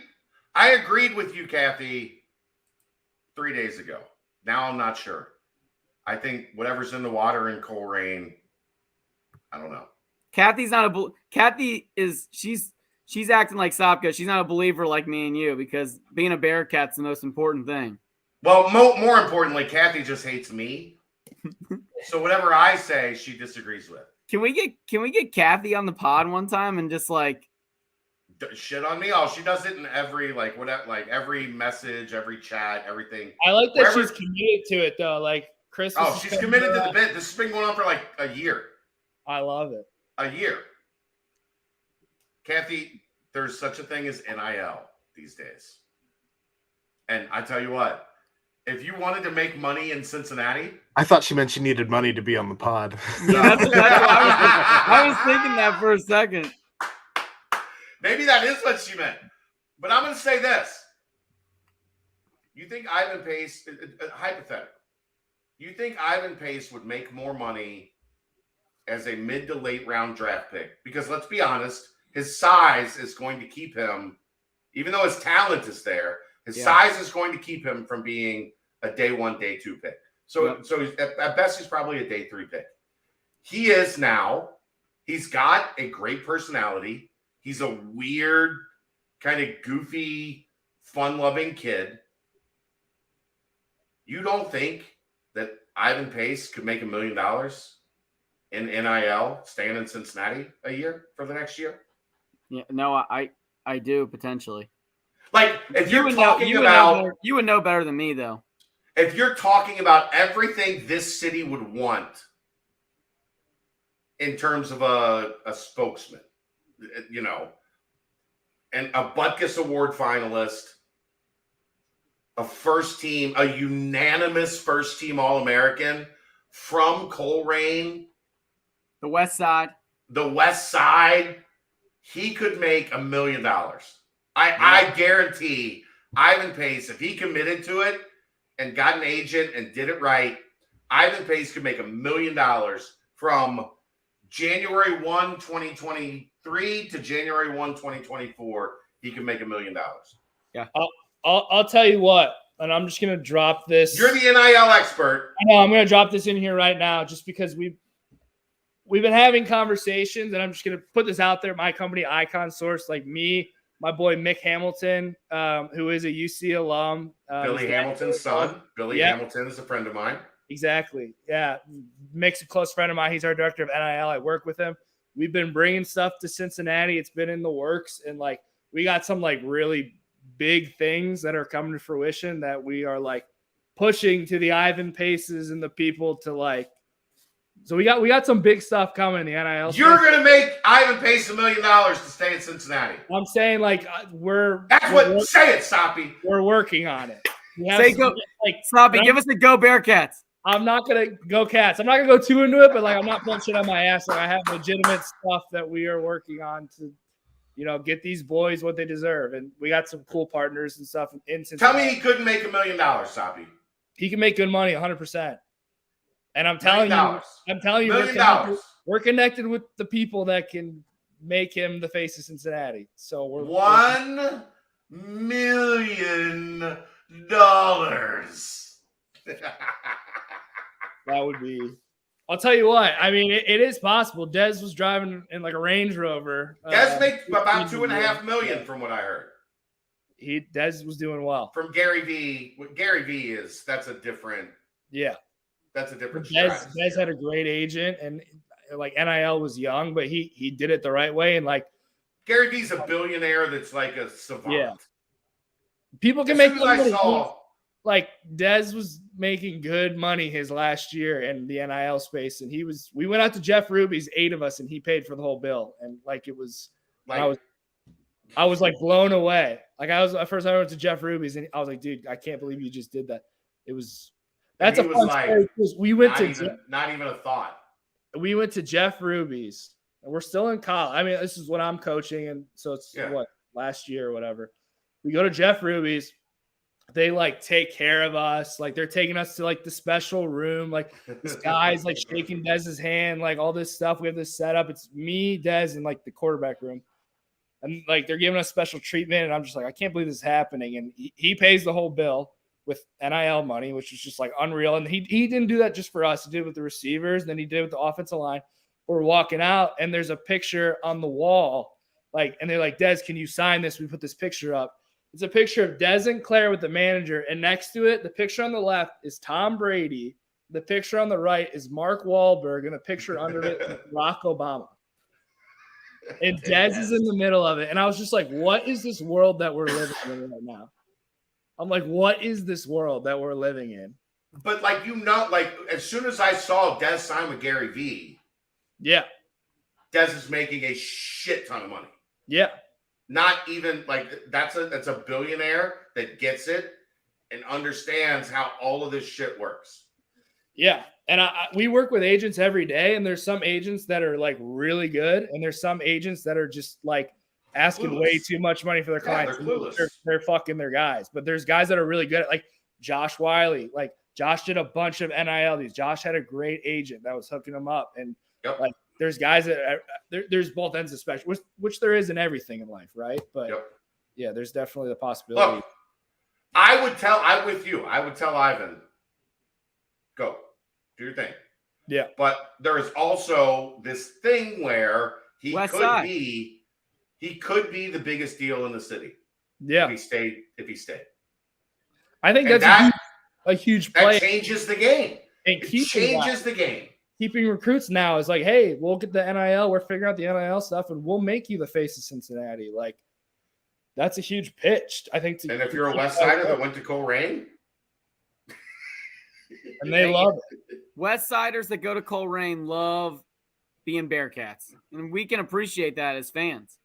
I agreed with you, Kathy, 3 days ago. Now I'm not sure. I think whatever's in the water in Coleraine, I don't know. Kathy's not she's acting like Sopka. She's not a believer like me and you, because being a Bearcat's the most important thing. Well, more importantly, Kathy just hates me. So whatever I say, she disagrees with. Can we get Kathy on the pod one time and just like shit on me? Oh, she does it in every every message, every chat, everything. I like that she's committed to it though. Like, Chris. Oh, she's committed to the bit. This has been going on for like a year. I love it. A year. Kathy, there's such a thing as NIL these days. And I tell you what, if you wanted to make money in Cincinnati. I thought she meant she needed money to be on the pod. Yeah, that's I was thinking that for a second. Maybe that is what she meant. But I'm going to say this. You think Ivan Pace, hypothetical, you think Ivan Pace would make more money as a mid to late round draft pick? Because let's be honest, his size is going to keep him, even though his talent is there, his size is going to keep him from being a day 1, day 2 pick. So at best, he's probably a day 3 pick. He is now. He's got a great personality. He's a weird, kind of goofy, fun-loving kid. You don't think that Ivan Pace could make $1 million in NIL staying in Cincinnati a year for the next year? Yeah, no, I do potentially. Like, if you're talking about, you would know better than me, though. If you're talking about everything this city would want in terms of a spokesman, you know, and a Butkus Award finalist, a first team, a unanimous first team All-American from Coleraine, the West Side, he could make $1 million. I guarantee Ivan Pace, if he committed to it and got an agent and did it right, Ivan Pace could make $1 million from January 1, 2023 to January 1, 2024. He could make $1 million. Yeah. I'll tell you what, and I'm just going to drop this. You're the NIL expert. I know, I'm going to drop this in here right now just because we've been having conversations, and I'm just going to put this out there. My company, Icon Source, like me, my boy Mick Hamilton, who is a UC alum. Billy Hamilton's son. Billy Hamilton is a friend of mine. Exactly. Yeah. Mick's a close friend of mine. He's our director of NIL. I work with him. We've been bringing stuff to Cincinnati. It's been in the works. And like, we got some like really big things that are coming to fruition that we are like pushing to the Ivan Paces and the people to like. So we got some big stuff coming in the NIL. You're going to make Ivan Pace $1 million to stay in Cincinnati. I'm saying like say it, Soppy. We're working on it. Say go, like Soppy, give us a go Bearcats. I'm not gonna go Cats. I'm not gonna go too into it, but like I'm not pulling shit on my ass. Like I have legitimate stuff that we are working on to, you know, get these boys what they deserve. And we got some cool partners and stuff in Cincinnati. Tell me he couldn't make $1 million, Soppy. He can make good money, 100%. And I'm telling you, we're connected with the people that can make him the face of Cincinnati. So we're $1 million. That would be. I'll tell you what. I mean, it is possible. Dez was driving in like a Range Rover. Dez makes about $2.5 million from what I heard. Dez was doing well. From Gary V. What Gary V is, that's a different. Yeah, that's a different. Dez had a great agent, and like NIL was young, but he did it the right way. And like Gary V's a billionaire that's like a savant. Yeah, people can make money. Like Dez was making good money his last year in the NIL space, and we went out to Jeff Ruby's, 8 of us, and he paid for the whole bill. And like it was, like, I was like blown away. Like at first I went to Jeff Ruby's, and I was like, dude, I can't believe you just did that. That's a fun story. We went not even a thought. We went to Jeff Ruby's, and we're still in college. I mean, this is what I'm coaching, and so it's last year or whatever. We go to Jeff Ruby's. They like take care of us. Like they're taking us to like the special room. Like this guy's like shaking Dez's hand, like all this stuff. We have this set up. It's me, Dez, and like the quarterback room. And like they're giving us special treatment. And I'm just like, I can't believe this is happening. And he pays the whole bill with NIL money, which is just like unreal. And he didn't do that just for us. He did it with the receivers. And then he did it with the offensive line. We're walking out, and there's a picture on the wall. Like, and they're like, Dez, can you sign this? We put this picture up. It's a picture of Dez and Claire with the manager, and next to it, the picture on the left is Tom Brady. The picture on the right is Mark Wahlberg, and the picture under it is Barack Obama. And Dez is in the middle of it, and I was just like, what is this world that we're living in right now? I'm like, what is this world that we're living in? But like, as soon as I saw Dez sign with Gary V, yeah, Dez is making a shit ton of money. Yeah. Not even like that's a billionaire that gets it and understands how all of this shit works. Yeah. And we work with agents every day, and there's some agents that are like really good, and there's some agents that are just like asking way too much money for their clients. They're fucking their guys. But there's guys that are really good at, like Josh Wiley. Like Josh did a bunch of NIL deals. Josh had a great agent that was hooking him up, and like there's guys that there's both ends of spectrum, which there is in everything in life, right? But yeah, there's definitely the possibility. Look, I'm with you. I would tell Ivan, go do your thing. Yeah. But there is also this thing where he could be the biggest deal in the city. Yeah. If he stayed. I think that's a huge play. That changes the game. And the game. Keeping recruits now is like, hey, we'll get the NIL. We're figuring out the NIL stuff, and we'll make you the face of Cincinnati. Like, that's a huge pitch, I think. And if you're a West Sider that went to Coleraine, and they love it. West Siders that go to Coleraine love being Bearcats, and we can appreciate that as fans.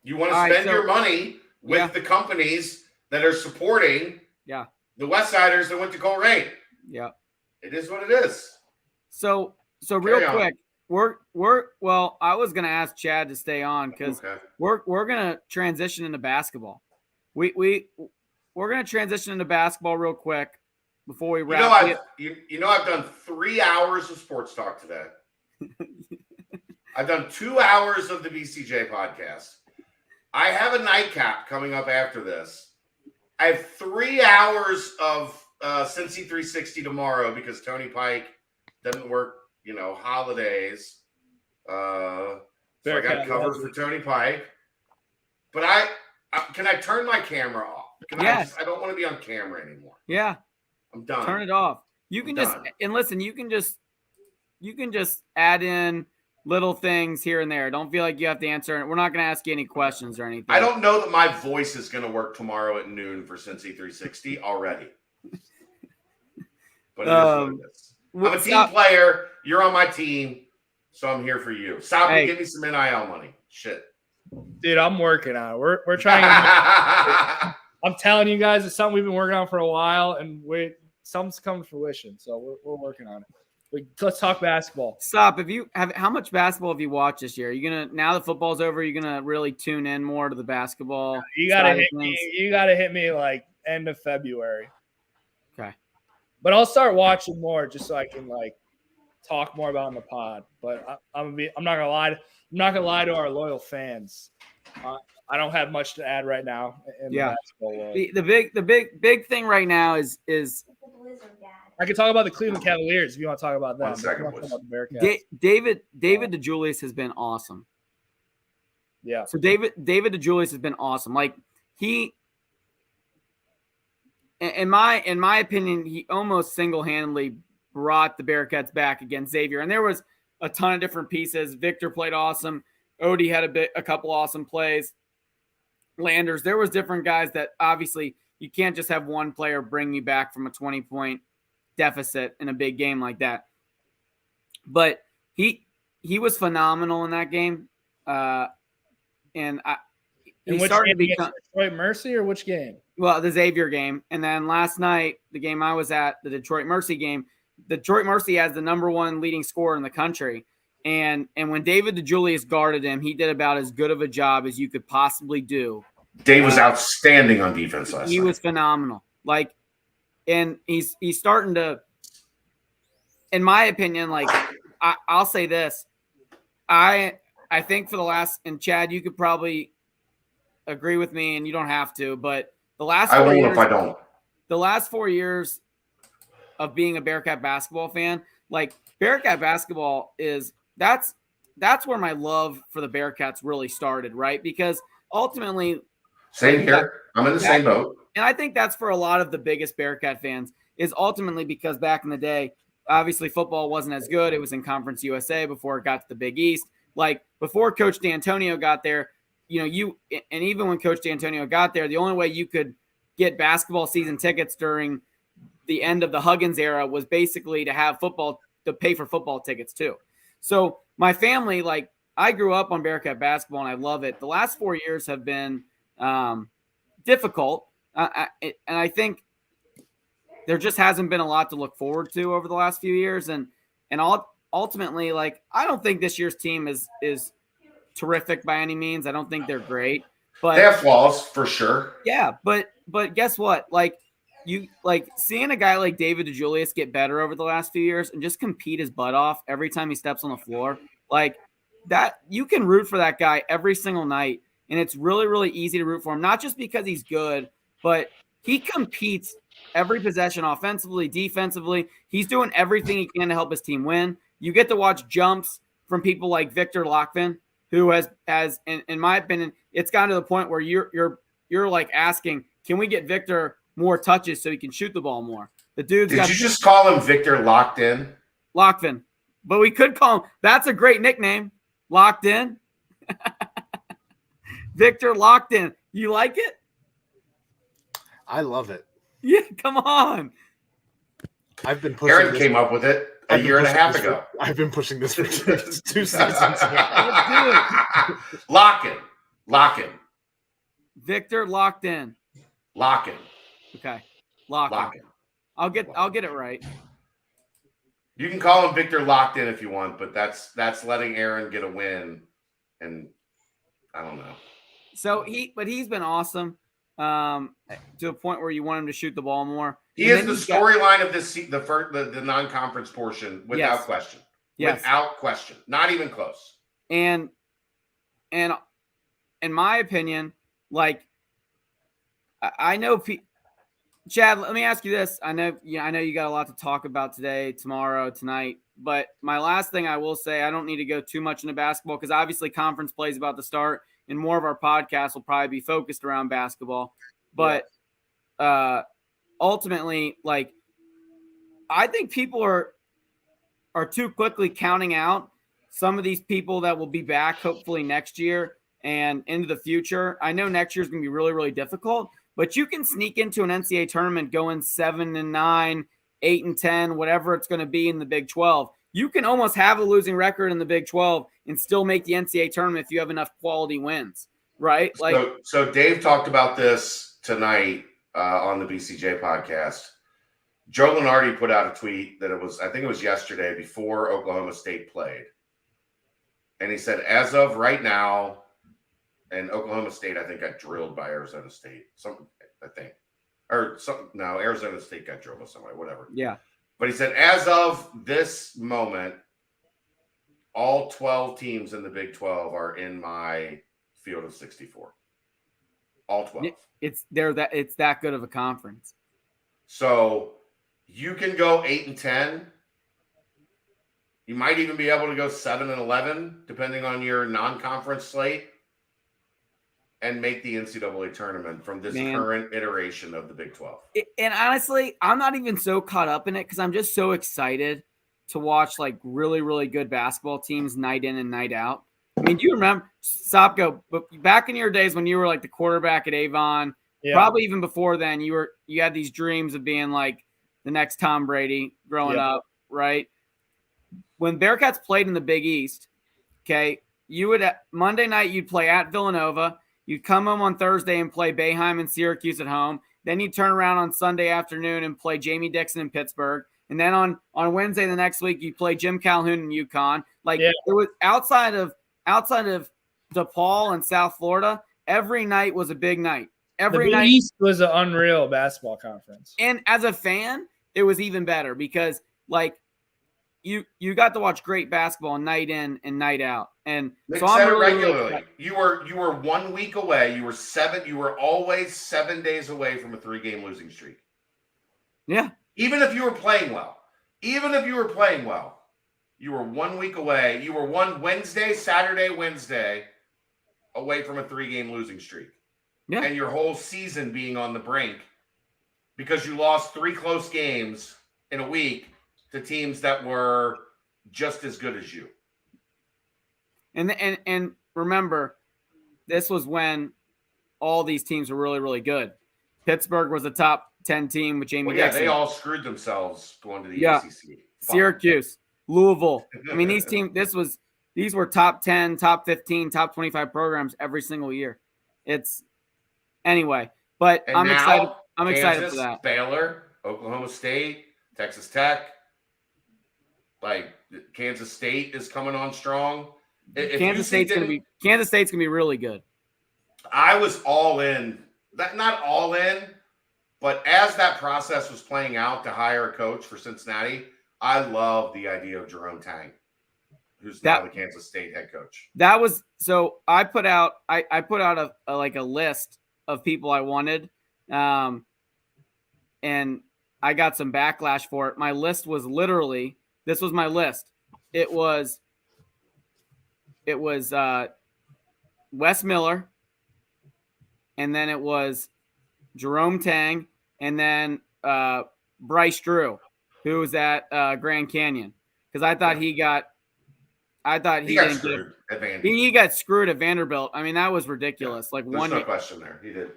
You want to spend your money with the companies that are supporting the West Siders that went to Coleraine. Yeah. It is what it is. So real quick, well, I was gonna ask Chad to stay on because we're gonna transition into basketball. We're gonna transition into basketball real quick before we wrap. I've done 3 hours of sports talk today. I've done 2 hours of the BCJ podcast. I have a nightcap coming up after this. I have 3 hours of Cincy 360 tomorrow because Tony Pike doesn't work, holidays. So I got covered for Tony Pike. But can I turn my camera off? I don't want to be on camera anymore. Yeah. I'm done. Turn it off. You can listen, you can just add in little things here and there. Don't feel like you have to answer. We're not going to ask you any questions or anything. I don't know that my voice is going to work tomorrow at noon for Cincy 360 already. But it is what it is. I'm a team player. You're on my team, so I'm here for you. Stop and give me some NIL money. Shit. Dude, I'm working on it. We're trying I'm telling you guys, it's something we've been working on for a while, and something's coming to fruition. So we're working on it. Let's talk basketball. Stop. How much basketball have you watched this year? Are you gonna, now the football's over, you're gonna really tune in more to the basketball? You gotta hit me like end of February. Okay. But I'll start watching more just so I can like talk more about it on the pod. But I'm not gonna lie. I'm not gonna lie to our loyal fans. I don't have much to add right now in the basketball world. The big thing right now is I can talk about the Cleveland Cavaliers if you want to talk about that. 1 second, please. David DeJulius has been awesome. Yeah. So David DeJulius has been awesome. Like he, in my opinion, he almost single-handedly brought the Bearcats back against Xavier. And there was a ton of different pieces. Victor played awesome. Odie had a couple awesome plays. Landers, there was different guys that obviously you can't just have one player bring you back from a 20-point deficit in a big game like that. But he was phenomenal in that game. And he which started game to become Detroit Mercy or which game? Well, the Xavier game. And then last night, the game I was at, the Detroit Mercy game, Detroit Mercy has the number one leading scorer in the country. And when David DeJulius guarded him, he did about as good of a job as you could possibly do. Dave was outstanding on defense last night. He was phenomenal. Like, and he's starting to, in my opinion, like I'll say this. I think for the last, and Chad, you could probably agree with me, and you don't have to, but the last I 4 won't years, if I don't. The last 4 years of being a Bearcat basketball fan, like Bearcat basketball that's where my love for the Bearcats really started, right? Because ultimately, same here. I'm in the same boat. And I think that's for a lot of the biggest Bearcat fans is ultimately because back in the day, obviously football wasn't as good. It was in Conference USA before it got to the Big East. Like before Coach D'Antonio got there, and even when Coach D'Antonio got there, the only way you could get basketball season tickets during the end of the Huggins era was basically to pay for football tickets too. So my family, like I grew up on Bearcat basketball and I love it. The last 4 years have been difficult. And I think there just hasn't been a lot to look forward to over the last few years. And ultimately, like, I don't think this year's team is terrific by any means. I don't think they're great, but they have flaws for sure. Yeah. But guess what? Like seeing a guy like David DeJulius get better over the last few years and just compete his butt off every time he steps on the floor, like that, you can root for that guy every single night. And it's really, really easy to root for him, not just because he's good, but he competes every possession offensively, defensively. He's doing everything he can to help his team win. You get to watch jumps from people like Victor Lockvin, who has in my opinion, it's gotten to the point where you're like asking, can we get Victor more touches so he can shoot the ball more? The dude's Did you just call him Victor Locked In? Lockvin. But we could call him, that's a great nickname. Locked In. Victor Locked In. You like it? I love it. Yeah, come on. I've been pushing Aaron came up with it a year and a half ago. I've been pushing this for 2 seasons. Lock in. Victor Locked In. Lock in. Okay. Lock in. I'll get it right. You can call him Victor Locked In if you want, but that's letting Aaron get a win, and I don't know. So he's been awesome to a point where you want him to shoot the ball more. He is the storyline of this the non-conference portion without question. Yes. Without question. Not even close. And in my opinion, like I know Chad, let me ask you this. I know you got a lot to talk about today, tomorrow, tonight, but my last thing I will say, I don't need to go too much into basketball because obviously conference play is about to start and more of our podcast will probably be focused around basketball. But ultimately, like, I think people are too quickly counting out some of these people that will be back hopefully next year and into the future. I know next year is going to be really, really difficult, but you can sneak into an NCAA tournament going 7-9, 8-10, whatever it's going to be in the Big 12. You can almost have a losing record in the Big 12 and still make the NCAA tournament if you have enough quality wins, right? Like, so Dave talked about this tonight on the BCJ podcast. Joe Lunardi put out a tweet that I think it was yesterday before Oklahoma State played. And he said, as of right now, and Oklahoma State, I think, got drilled by Arizona State. I think. or some. No, Arizona State got drove somewhere, whatever. Yeah. But he said, as of this moment, all 12 teams in the Big 12 are in my field of 64. All 12. It's that good of a conference. So you can go 8-10. You might even be able to go 7-11, depending on your non-conference slate, and make the NCAA tournament from this current iteration of the Big 12. And honestly, I'm not even so caught up in it because I'm just so excited to watch like really, really good basketball teams night in and night out. I mean, do you remember, Sopko, but back in your days when you were like the quarterback at Avon, probably even before then, you had these dreams of being like the next Tom Brady growing up, right? When Bearcats played in the Big East, okay, you would Monday night you'd play at Villanova. You'd come home on Thursday and play Boeheim and Syracuse at home. Then you'd turn around on Sunday afternoon and play Jamie Dixon in Pittsburgh. And then on Wednesday the next week, you play Jim Calhoun in UConn. Like it was outside of DePaul and South Florida, every night was a big night. Every night East was an unreal basketball conference. And as a fan, it was even better because like you got to watch great basketball night in and night out. And Nick so said I'm it really, regularly. really You were 1 week away. You were always 7 days away from a 3-game losing streak. Yeah. Even if you were playing well. You were 1 week away. You were one Saturday, Wednesday away from a 3-game losing streak. Yeah. And your whole season being on the brink because you lost 3 close games in a week to teams that were just as good as you. And remember, this was when all these teams were really, really good. Pittsburgh was a top 10 team with Jamie Dixon. They all screwed themselves going to the ACC. Syracuse, Louisville. I mean, these were top 10, top 15, top 25 programs every single year. Anyway, but I'm excited. I'm excited for that. Baylor, Oklahoma State, Texas Tech. Like Kansas State is coming on strong. Kansas State's gonna be really good. I was all in. Not all in, but as that process was playing out to hire a coach for Cincinnati, I love the idea of Jerome Tang, who's now the Kansas State head coach. That was so. I put out a list of people I wanted, and I got some backlash for it. My list was literally. This was my list. It was Wes Miller, and then it was Jerome Tang, and then Bryce Drew, who was at Grand Canyon, because I thought he got screwed at Vanderbilt. I mean, that was ridiculous. Yeah, there's no question there. He did.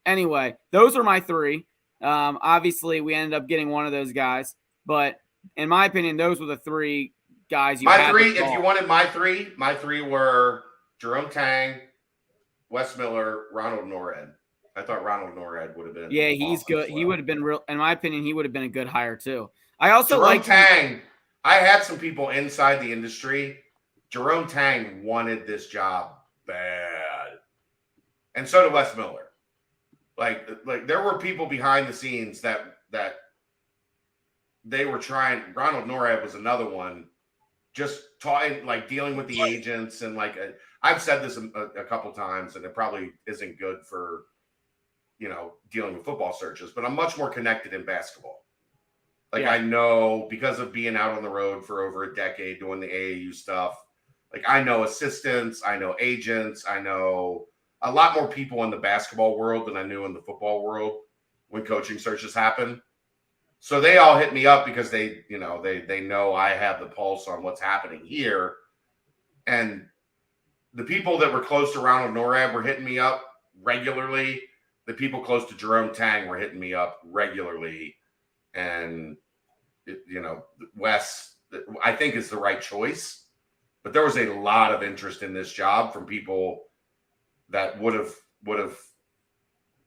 Anyway, those are my 3. Obviously, we ended up getting one of those guys, but in my opinion, those were the 3 guys you had. If you wanted my 3 were Jerome Tang, Wes Miller, Ronald Norred. I thought Ronald Norred would have been. Yeah, he's good. Well. He would have been real. In my opinion, he would have been a good hire too. I also Jerome Tang. I had some people inside the industry. Jerome Tang wanted this job bad, and so did Wes Miller. Like there were people behind the scenes that they were trying. Ronald Norred was another one, just dealing with the agents and I've said this a couple times, and it probably isn't good for dealing with football searches, but I'm much more connected in basketball. I know because of being out on the road for over a decade doing the AAU stuff. I know assistants, I know agents, I know a lot more people in the basketball world than I knew in the football world when coaching searches happen. So they all hit me up because they know I have the pulse on what's happening here. And the people that were close to Ronald Norred were hitting me up regularly. The people close to Jerome Tang were hitting me up regularly. And, Wes, I think is the right choice. But there was a lot of interest in this job from people that would have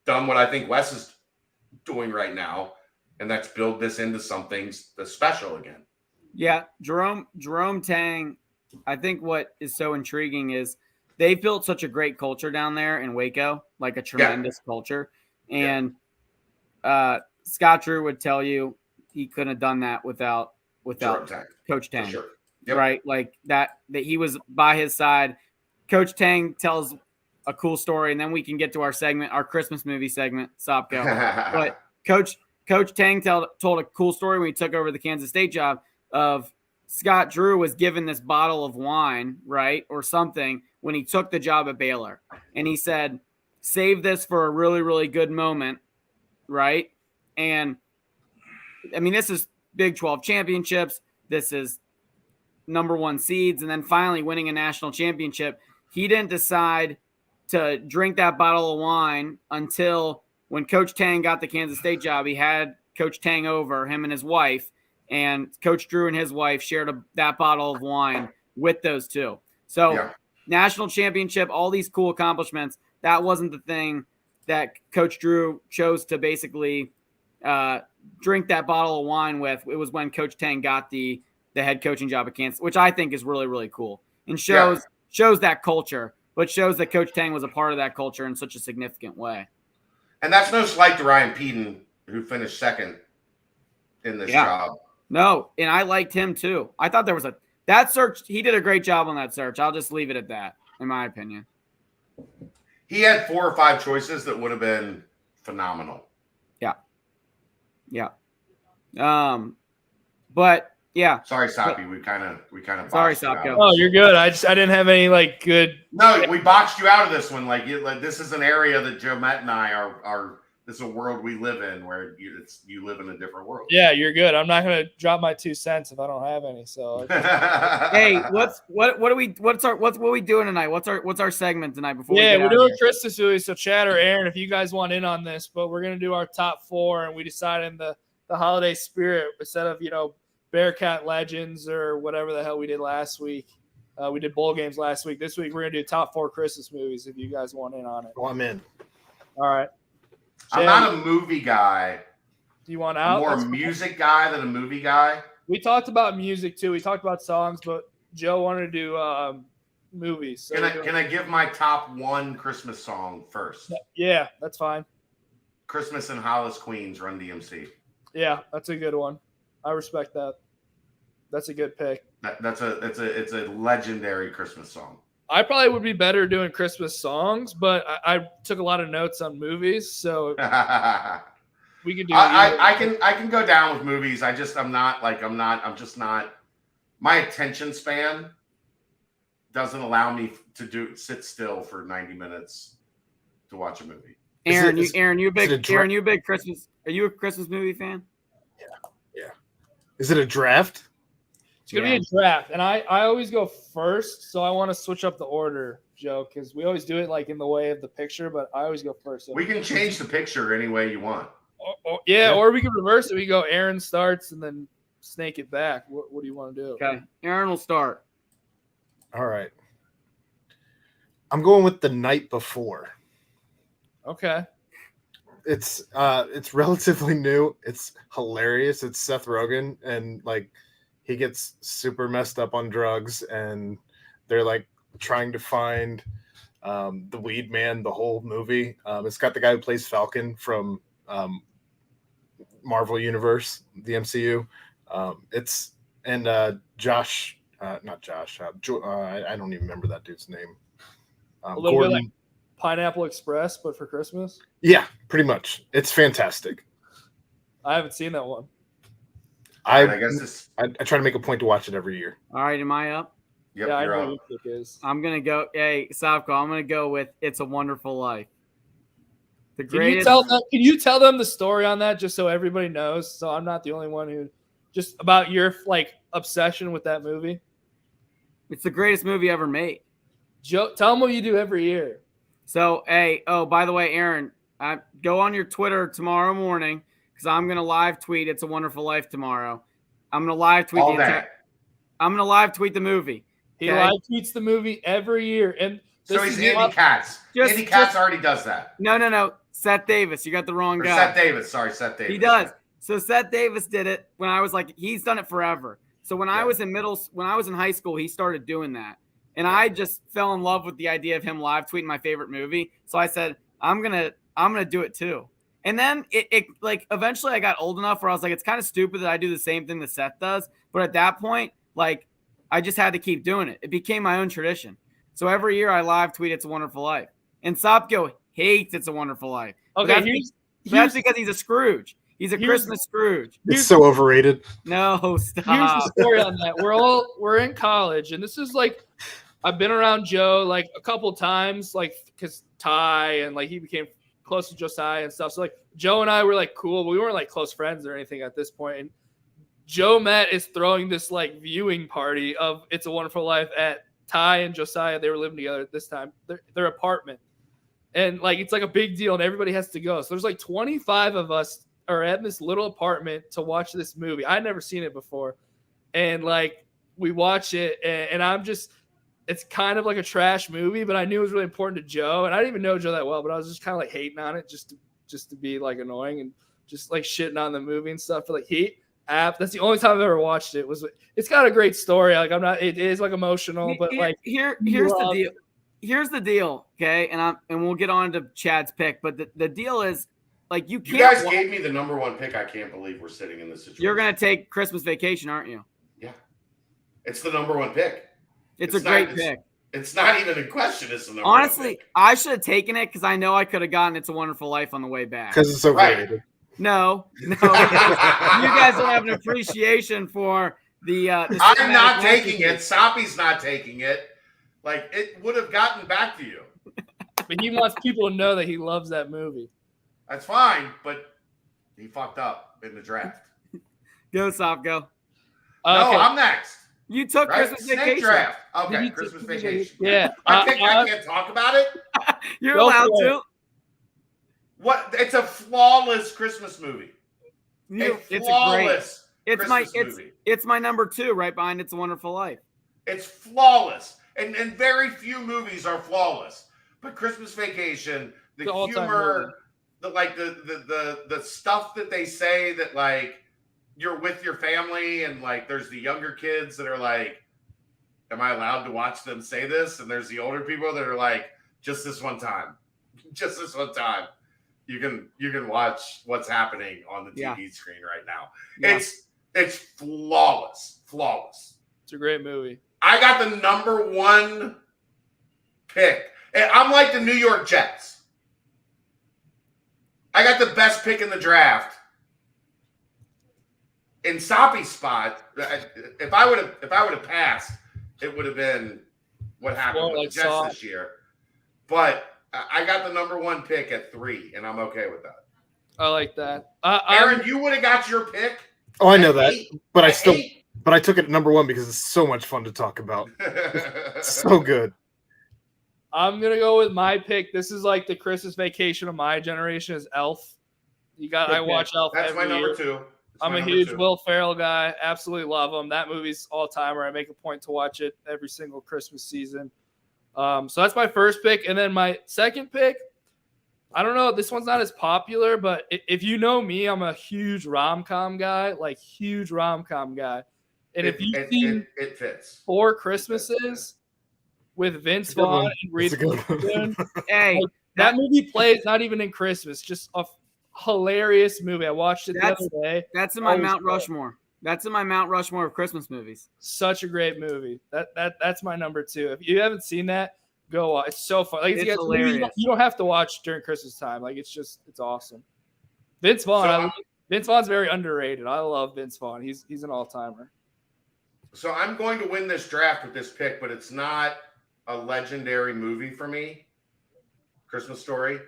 done what I think Wes is doing right now. And that's build this into something special again. Yeah, Jerome Tang, I think what is so intriguing is they've built such a great culture down there in Waco, like a tremendous culture. And Scott Drew would tell you he couldn't have done that without Coach Tang. Sure. Yep. Right? Like that he was by his side. Coach Tang tells a cool story, and then we can get to our segment, our Christmas movie segment, Sopko. But Coach Tang told a cool story when he took over the Kansas State job of Scott Drew was given this bottle of wine, right, or something when he took the job at Baylor. And he said, save this for a really, really good moment, right? And, I mean, this is Big 12 championships. This is number 1 seeds. And then finally winning a national championship. He didn't decide to drink that bottle of wine until when Coach Tang got the Kansas State job. He had Coach Tang over, him and his wife, and Coach Drew and his wife shared that bottle of wine with those two. So national championship, all these cool accomplishments, that wasn't the thing that Coach Drew chose to basically drink that bottle of wine with. It was when Coach Tang got the head coaching job at Kansas, which I think is really, really cool and shows that culture, but shows that Coach Tang was a part of that culture in such a significant way. And that's no slight to Ryan Peden, who finished second in this job. No, and I liked him too. I thought there was that search. He did a great job on that search. I'll just leave it at that, in my opinion. He had 4 or 5 choices that would have been phenomenal. Yeah. But yeah. Sorry, Soppy. We kind of. Sorry, Sopko. Oh, you're good. I didn't have any good. No, we boxed you out of this one. Like this is an area that Joe Matt and I are. This is a world we live in where you live in a different world. Yeah, you're good. I'm not gonna drop my 2 cents if I don't have any. So. Hey, what are we doing tonight? What's our segment tonight? Before we're doing Christmas movies. So Chad or Aaron, if you guys want in on this, but we're gonna do our top 4, and we decided in the holiday spirit instead of Bearcat Legends or whatever the hell we did last week. We did bowl games last week. This week we're gonna do top 4 Christmas movies. If you guys want in on it. Well, I'm in. All right. I'm not a movie guy. Do you want out? I'm more a music guy than a movie guy. We talked about music too. We talked about songs, but Joe wanted to do movies. So can I give my top 1 Christmas song first? Yeah, that's fine. Christmas in Hollis, Queens, Run DMC. Yeah, that's a good one. I respect that. That's a good pick. It's a legendary Christmas song. I probably would be better doing Christmas songs, but I took a lot of notes on movies, so we could do. I can go down with movies. I'm just not. My attention span doesn't allow me to sit still for 90 minutes to watch a movie. Aaron, you a big Christmas? Are you a Christmas movie fan? Yeah. Is it a draft? It's going to be a draft, and I always go first, so I want to switch up the order, Joe, because we always do it in the way of the picture, but I always go first. So. We can change the picture any way you want. Or we can reverse it. We go Aaron starts and then snake it back. What do you want to do? Okay, Aaron will start. All right. I'm going with The Night Before. Okay. It's relatively new. It's hilarious. It's Seth Rogen, and he gets super messed up on drugs, and they're trying to find the weed man the whole movie. It's got the guy who plays Falcon from Marvel Universe, the MCU. Josh, not Josh. I don't even remember that dude's name. A little bit like Pineapple Express, but for Christmas. Yeah, pretty much. It's fantastic. I haven't seen that one. I try to make a point to watch it every year. All right, am I up? Yep, yeah, I you're know up. what it is. I'm gonna go. Hey, Sopko, I'm gonna go with "It's a Wonderful Life." The Can greatest. you tell them the story on that, just so everybody knows? So I'm not the only one who, just about your obsession with that movie. It's the greatest movie ever made. Joe, tell them what you do every year. So, by the way, Aaron, go on your Twitter tomorrow morning because I'm gonna live tweet "It's a Wonderful Life" tomorrow. I'm gonna live tweet I'm gonna live tweet the movie. He live tweets the movie every year, and so he's Andy Katz. Andy Katz already does that. No. Seth Davis, you got the wrong guy. Seth Davis. Sorry, Seth Davis. He does. So Seth Davis did it when I was he's done it forever. So when I was in high school, he started doing that. And I just fell in love with the idea of him live tweeting my favorite movie. So I said, I'm gonna do it too. And then it like eventually I got old enough where I was like, it's kind of stupid that I do the same thing that Seth does. But at that point, like I just had to keep doing it. It became my own tradition. So every year I live tweet It's a Wonderful Life. And Sopko hates It's a Wonderful Life. Okay, that's because he's a Scrooge. He's a Christmas Scrooge. It's so overrated. No, stop. Here's the story on that. We're in college, and this is like I've been around Joe like a couple times, like because Ty and like he became close to Josiah and stuff. So like Joe and I were like cool, but we weren't like close friends or anything at this point. And Joe Met is throwing this like viewing party of It's a Wonderful Life at Ty and Josiah. They were living together at this time, their apartment. And like it's like a big deal and everybody has to go. So there's like 25 of us are at this little apartment to watch this movie. I'd never seen it before. And like we watch it and I'm just it's kind of like a trash movie, but I knew it was really important to Joe. And I didn't even know Joe that well, but I was just kind of like hating on it just to be like annoying and just like shitting on the movie and stuff. But like that's the only time I've ever watched it. It's got a great story. Like it is like emotional, but like here's the deal. Here's the deal, okay? And we'll get on to Chad's pick, but the deal is like you can't. You guys gave me the number one pick. I can't believe we're sitting in this situation. You're gonna take Christmas Vacation, aren't you? Yeah, it's the number one pick. It's a great pick. It's not even a question. It's the number Honestly, one pick. I should have taken it because I know I could have gotten It's a Wonderful Life on the way back. Because it's overrated. Right. No. You guys don't have an appreciation for the I'm not taking it. Soppy's not taking it. Like, it would have gotten back to you. But he wants people to know that he loves that movie. That's fine, but he fucked up in the draft. Go, Sop, go. No, I'm next. You took Right? Christmas Snake Vacation. draft. Okay, Christmas Vacation. Yeah. I can't talk about it. You're allowed to. What? It's a flawless Christmas movie. It's flawless. It's my number 2, right behind It's a Wonderful Life. It's flawless, and very few movies are flawless. But Christmas Vacation, the humor, the stuff that they say that like you're with your family, and like there's the younger kids that are like, "Am I allowed to watch them say this?" And there's the older people that are like, "Just this one time, just this one time." You can watch what's happening on the TV screen right now. Yeah. It's flawless. It's a great movie. I got the number 1 pick. I'm like the New York Jets. I got the best pick in the draft. In Soppy's spot, if I would have passed, it would have been what happened with the Jets this year. But I got the number 1 pick at 3, and I'm okay with that. I like that. Aaron, you would have got your pick. Oh, I know that, but I took it at number 1 because it's so much fun to talk about. So good. I'm gonna go with my pick. This is like the Christmas Vacation of my generation is Elf. I watch Elf. That's my number 2. I'm a huge Will Ferrell guy. Absolutely love him. That movie's all timer. I make a point to watch it every single Christmas season. So that's my first pick. And then my second pick, I don't know. This one's not as popular, but if you know me, I'm a huge rom-com guy, And if you've seen it fits. 4 Christmases with Vince Vaughn and Reese Witherspoon, hey, that movie plays not even in Christmas. Just a hilarious movie. I watched it the other day. That's in my Mount Rushmore. That's in my Mount Rushmore of Christmas movies. Such a great movie. That's my number 2. If you haven't seen that, go watch. It's so fun. Like, it's hilarious. You don't have to watch during Christmas time. Like it's awesome. Vince Vaughn. Vince Vaughn's very underrated. I love Vince Vaughn. He's an all-timer. So I'm going to win this draft with this pick, but it's not a legendary movie for me. Christmas Story.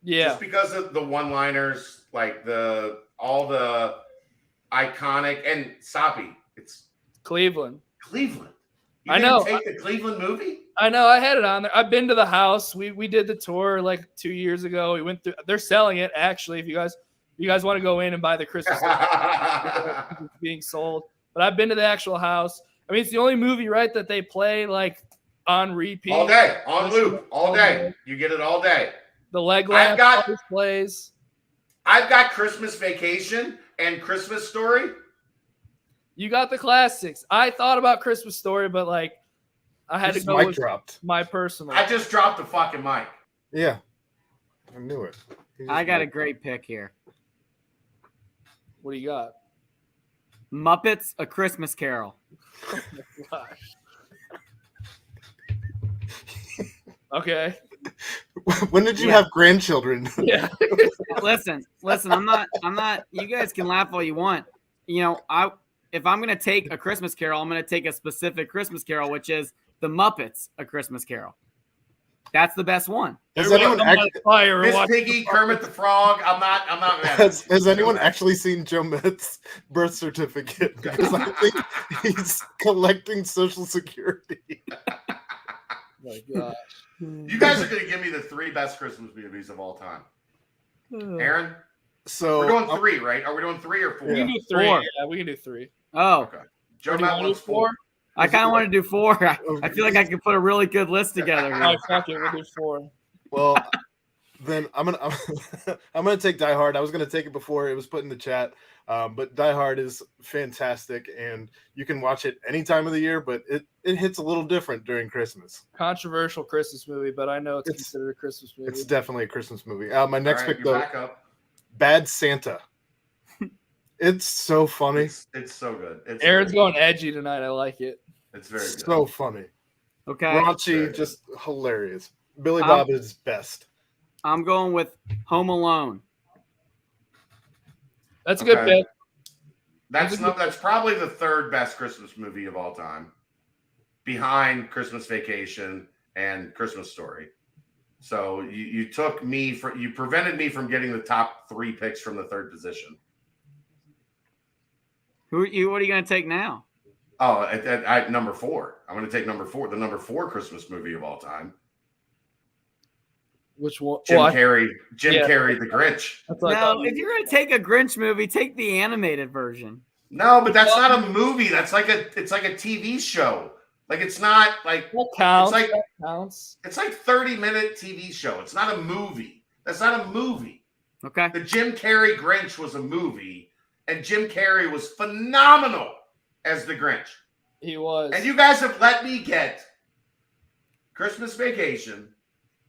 Yeah. Just because of the one-liners, like all the iconic and Soppy. It's Cleveland. You I know. Take the Cleveland movie. I know. I had it on there. I've been to the house. We did the tour like 2 years ago. We went through. They're selling it actually. If you guys want to go in and buy the Christmas being sold. But I've been to the actual house. I mean, it's the only movie, right, that they play like on repeat all day, on loop, all day. You get it all day. The Legoland always plays. I've got Christmas Vacation and Christmas Story. You got the classics. I thought about Christmas Story, but like I had to go with my personal. I just dropped the fucking mic. Yeah, I knew it. I got a great pick here. What do you got? Muppets: A Christmas Carol. Oh my gosh. Okay. When did you have grandchildren? Yeah. Listen. I'm not. You guys can laugh all you want. You know, if I'm gonna take A Christmas Carol, I'm gonna take a specific Christmas Carol, which is the Muppets: A Christmas Carol. That's the best one. Has anyone Miss Piggy, Kermit the Frog? I'm not mad. Has anyone actually seen Joe Metz's birth certificate? Because I think he's collecting Social Security. My gosh. You guys are going to give me the 3 best Christmas movies of all time. Aaron? So we're doing 3, right? Are we doing 3 or 4? We can do 3. Yeah, we can do 3. Oh. Okay. Joe Matt wants 4. I kind of want to do 4. I feel like I could put a really good list together here. Oh, fuck it. We'll do 4. Well, then I'm gonna take Die Hard. I was gonna take it before it was put in the chat, but Die Hard is fantastic, and you can watch it any time of the year. But it hits a little different during Christmas. Controversial Christmas movie, but I know it's considered a Christmas movie. It's definitely a Christmas movie. My next pick though, back up. Bad Santa. It's so funny. It's so good. Aaron's going edgy tonight. I like it. It's very good. So funny. Okay. Raunchy, just hilarious. Billy Bob is best. I'm going with Home Alone. That's a good pick. That's probably the 3rd best Christmas movie of all time, behind Christmas Vacation and Christmas Story. So you prevented me from getting the top 3 picks from the 3rd position. What are you going to take now? Oh, at number 4. I'm going to take number 4, the number 4 Christmas movie of all time. Which one? Jim Carrey, The Grinch. No, if you're going to take a Grinch movie, take the animated version. No, but that's not a movie. It's like a TV show. Like it's not like that counts. It's like that counts. It's like 30-minute TV show. It's not a movie. That's not a movie. Okay. The Jim Carrey Grinch was a movie, and Jim Carrey was phenomenal as the Grinch. He was. And you guys have let me get Christmas Vacation,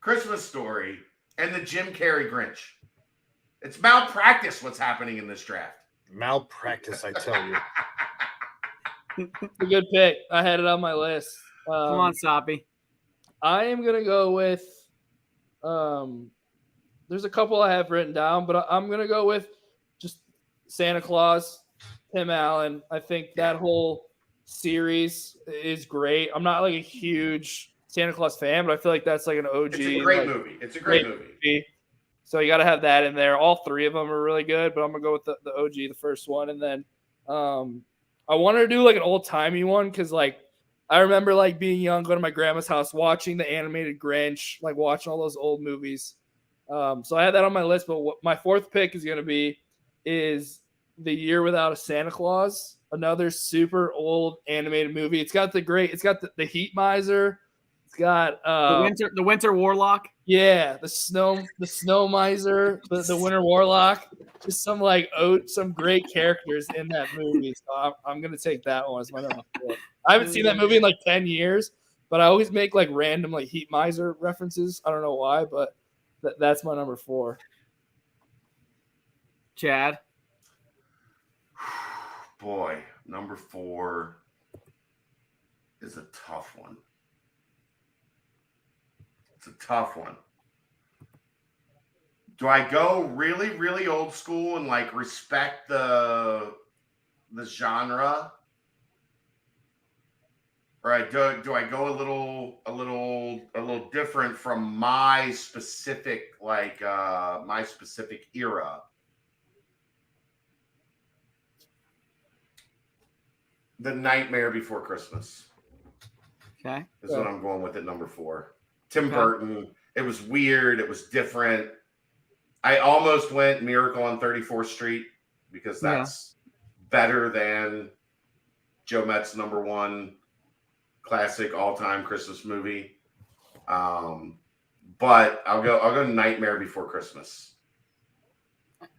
Christmas Story, and the Jim Carrey Grinch. It's malpractice what's happening in this draft. Malpractice, I tell you. A good pick. I had it on my list. Come on, Soppy. I am going to go with there's a couple I have written down, but I'm going to go with just Santa Claus, Tim Allen. I think that whole series is great. I'm not like a huge Santa Claus fan, but I feel like that's like an OG. It's a great movie. It's a great movie. So you got to have that in there. All 3 of them are really good, but I'm going to go with the OG, the first one. And then I wanted to do like an old-timey one because like I remember like being young, going to my grandma's house, watching the animated Grinch, like watching all those old movies. So I had that on my list, but what my 4th pick is going to be is The Year Without a Santa Claus, another super old animated movie. It's got the Heat Miser. It's got the Winter Warlock. Yeah, the snow miser, the Winter Warlock. Just some some great characters in that movie. So I'm gonna take that one as my number 4. I haven't seen that movie in like 10 years, but I always make like random like Heat Miser references. I don't know why, but that's my number 4. Chad. Boy, number 4 is a tough one. It's a tough one. Do I go really, really old school and like respect the genre, or do I go a little different from my specific my specific era? The Nightmare Before Christmas. Okay, is what I'm going with at number 4. Tim Burton. It was weird. It was different. I almost went Miracle on 34th Street because that's better than Joe Metz's number 1 classic all-time Christmas movie. But I'll go Nightmare Before Christmas.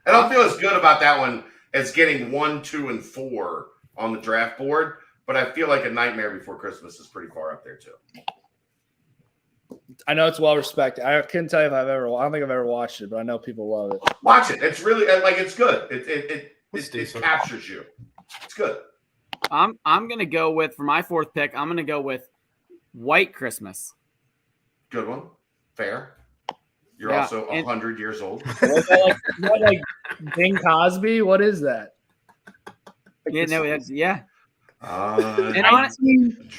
I don't feel as good about that one as getting 1, 2, and 4 on the draft board, but I feel like A Nightmare Before Christmas is pretty far up there too. I know it's well respected. I couldn't tell you if I don't think I've ever watched it, but I know people love it. Watch it. It's really it's good. It captures you. It's good. I'm gonna go with for my fourth pick. I'm gonna go with White Christmas. Good one. Fair. You're also 100 years old. Is that like Bing Cosby? What is that? Yeah, no, that's and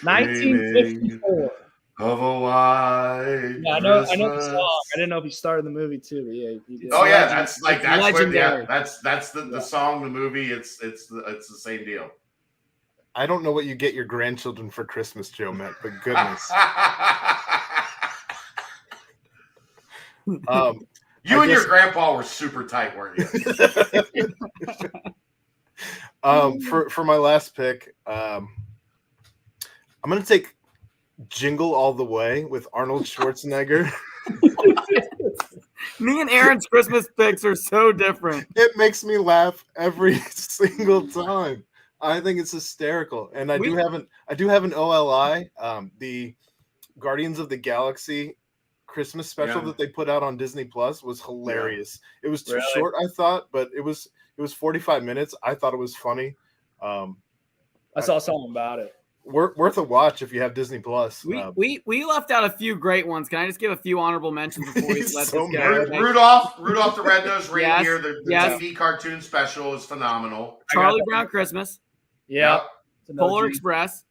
1954. Of a white. Yeah, I know the song. I didn't know if he started the movie too, but yeah, he did. Oh yeah, that's legendary. That's the song, the movie. It's the same deal. I don't know what you get your grandchildren for Christmas, Joe Matt, but goodness. You and your grandpa were super tight, weren't you? For my last pick, I'm gonna take Jingle All the Way with Arnold Schwarzenegger. Me and Aaron's Christmas picks are so different. It makes me laugh every single time. I think it's hysterical, and I do have an OLI, the Guardians of the Galaxy Christmas special that they put out on Disney Plus was hilarious. It was too short, I thought, but it was 45 minutes. I thought it was funny. I saw something about it. Worth a watch if you have Disney Plus. We left out a few great ones. Can I just give a few honorable mentions before we let this go? Rudolph the Red-Nosed Reindeer, the TV cartoon special is phenomenal. Charlie Brown Christmas. Yeah. Polar Express.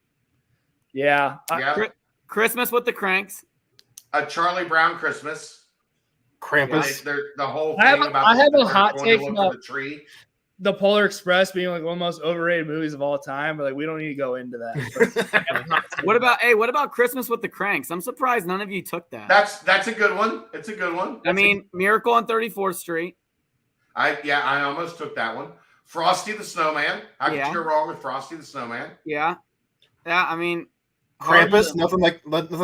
Yeah. Christmas with the Cranks. A Charlie Brown Christmas. Krampus. The whole thing I have a hot take about the tree. The Polar Express being like one of the most overrated movies of all time, but like we don't need to go into that. What about Christmas with the Cranks? I'm surprised none of you took that. That's a good one. It's a good one. I mean, Miracle on 34th Street. I almost took that one. Frosty the Snowman. How could you go wrong with Frosty the Snowman? Yeah. I mean, Krampus. Nothing like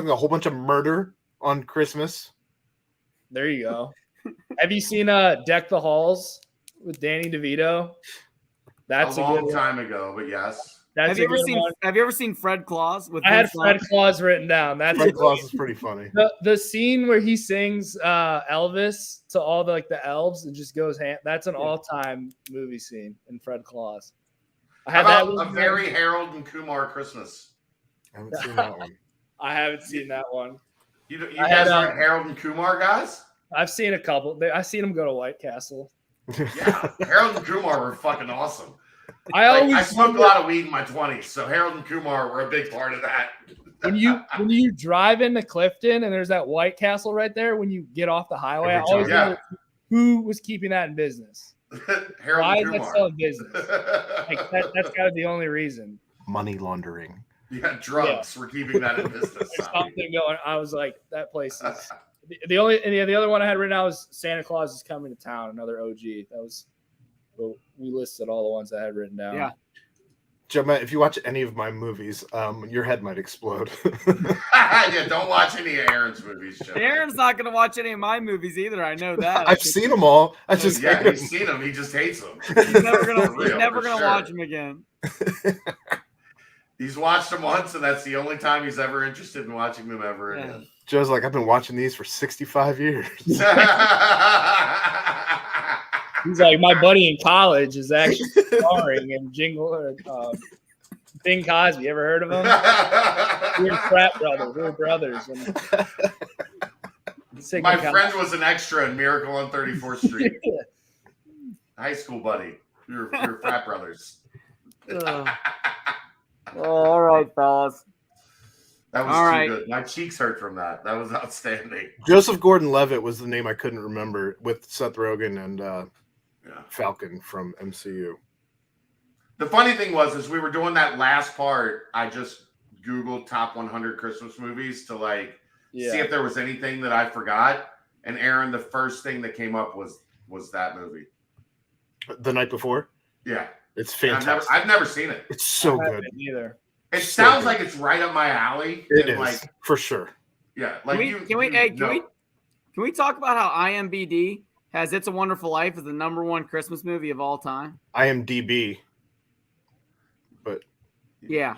a whole bunch of murder on Christmas. There you go. Have you seen Deck the Halls with Danny DeVito? That's a long time ago, but yes. Have you ever seen Fred Claus? I had Fred Claus written down. Fred Claus is pretty funny. The scene where he sings Elvis to all the elves and just goes hand. That's an all-time movie scene in Fred Claus. How about a very Harold and Kumar Christmas? I haven't seen that one. I haven't seen that one. You guys aren't Harold and Kumar guys? I've seen a couple. I've seen them go to White Castle. Yeah, Harold and Kumar were fucking awesome. I smoked a lot of weed in my 20s, so Harold and Kumar were a big part of that. When you drive into Clifton and there's that White Castle right there, when you get off the highway, I always wonder who was keeping that in business. Why is that still in business? That's got to be the only reason. Money laundering. Yeah, drugs were keeping that in business. Something going. I was like, that place is. The other one I had written out was Santa Claus is Coming to Town, another OG. That was. Well, we listed all the ones I had written down. Yeah. Joe Matt, if you watch any of my movies, your head might explode. Yeah, don't watch any of Aaron's movies, Joe. Aaron's not going to watch any of my movies either. I know that. I've seen them all. He's seen them. He just hates them. He's never gonna watch them again. He's watched them once, and that's the only time he's ever interested in watching them ever again. Joe's like, I've been watching these for 65 years. He's like, my buddy in college is actually starring in Bing Cosby. Ever heard of him? We're frat brothers. We're brothers. My friend was an extra in Miracle on 34th Street. High school buddy. We were frat brothers. All right, fellas. That was too good. My cheeks hurt from that. That was outstanding. Joseph Gordon-Levitt was the name I couldn't remember with Seth Rogen and Falcon from MCU. The funny thing was, as we were doing that last part, I just Googled top 100 Christmas movies to see if there was anything that I forgot. And Aaron, the first thing that came up was that movie. The Night Before? Yeah. It's fantastic. I've never seen it. It's so good. Either. It sounds like it's right up my alley. It is, for sure. Yeah. Can we talk about how IMDb has It's a Wonderful Life as the #1 Christmas movie of all time? IMDb. But yeah.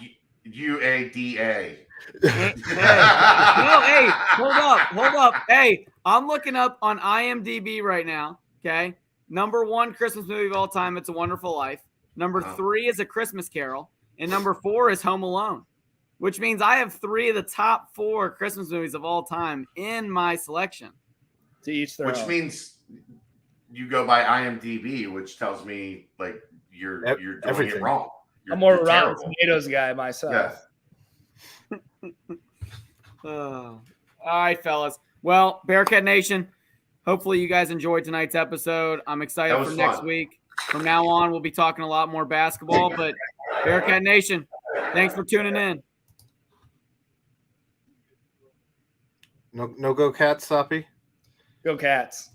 UADA. Hey, no, hey, hold up. Hey, I'm looking up on IMDb right now. Okay, number 1 Christmas movie of all time, It's a Wonderful Life. Number 3 is A Christmas Carol, and number 4 is Home Alone, which means I have 3 of the top 4 Christmas movies of all time in my selection. To each their Which own. means you go by IMDb, which tells me like you're doing everything. it wrong. I'm more of a Rotten terrible. Tomatoes guy myself. Yeah. All right, fellas. Well, Bearcat Nation, hopefully you guys enjoyed tonight's episode. I'm excited That was for next fun. week. From now on, we'll be talking a lot more basketball. But Bearcat Nation, thanks for tuning in. No go Cats, Soppy. Go Cats.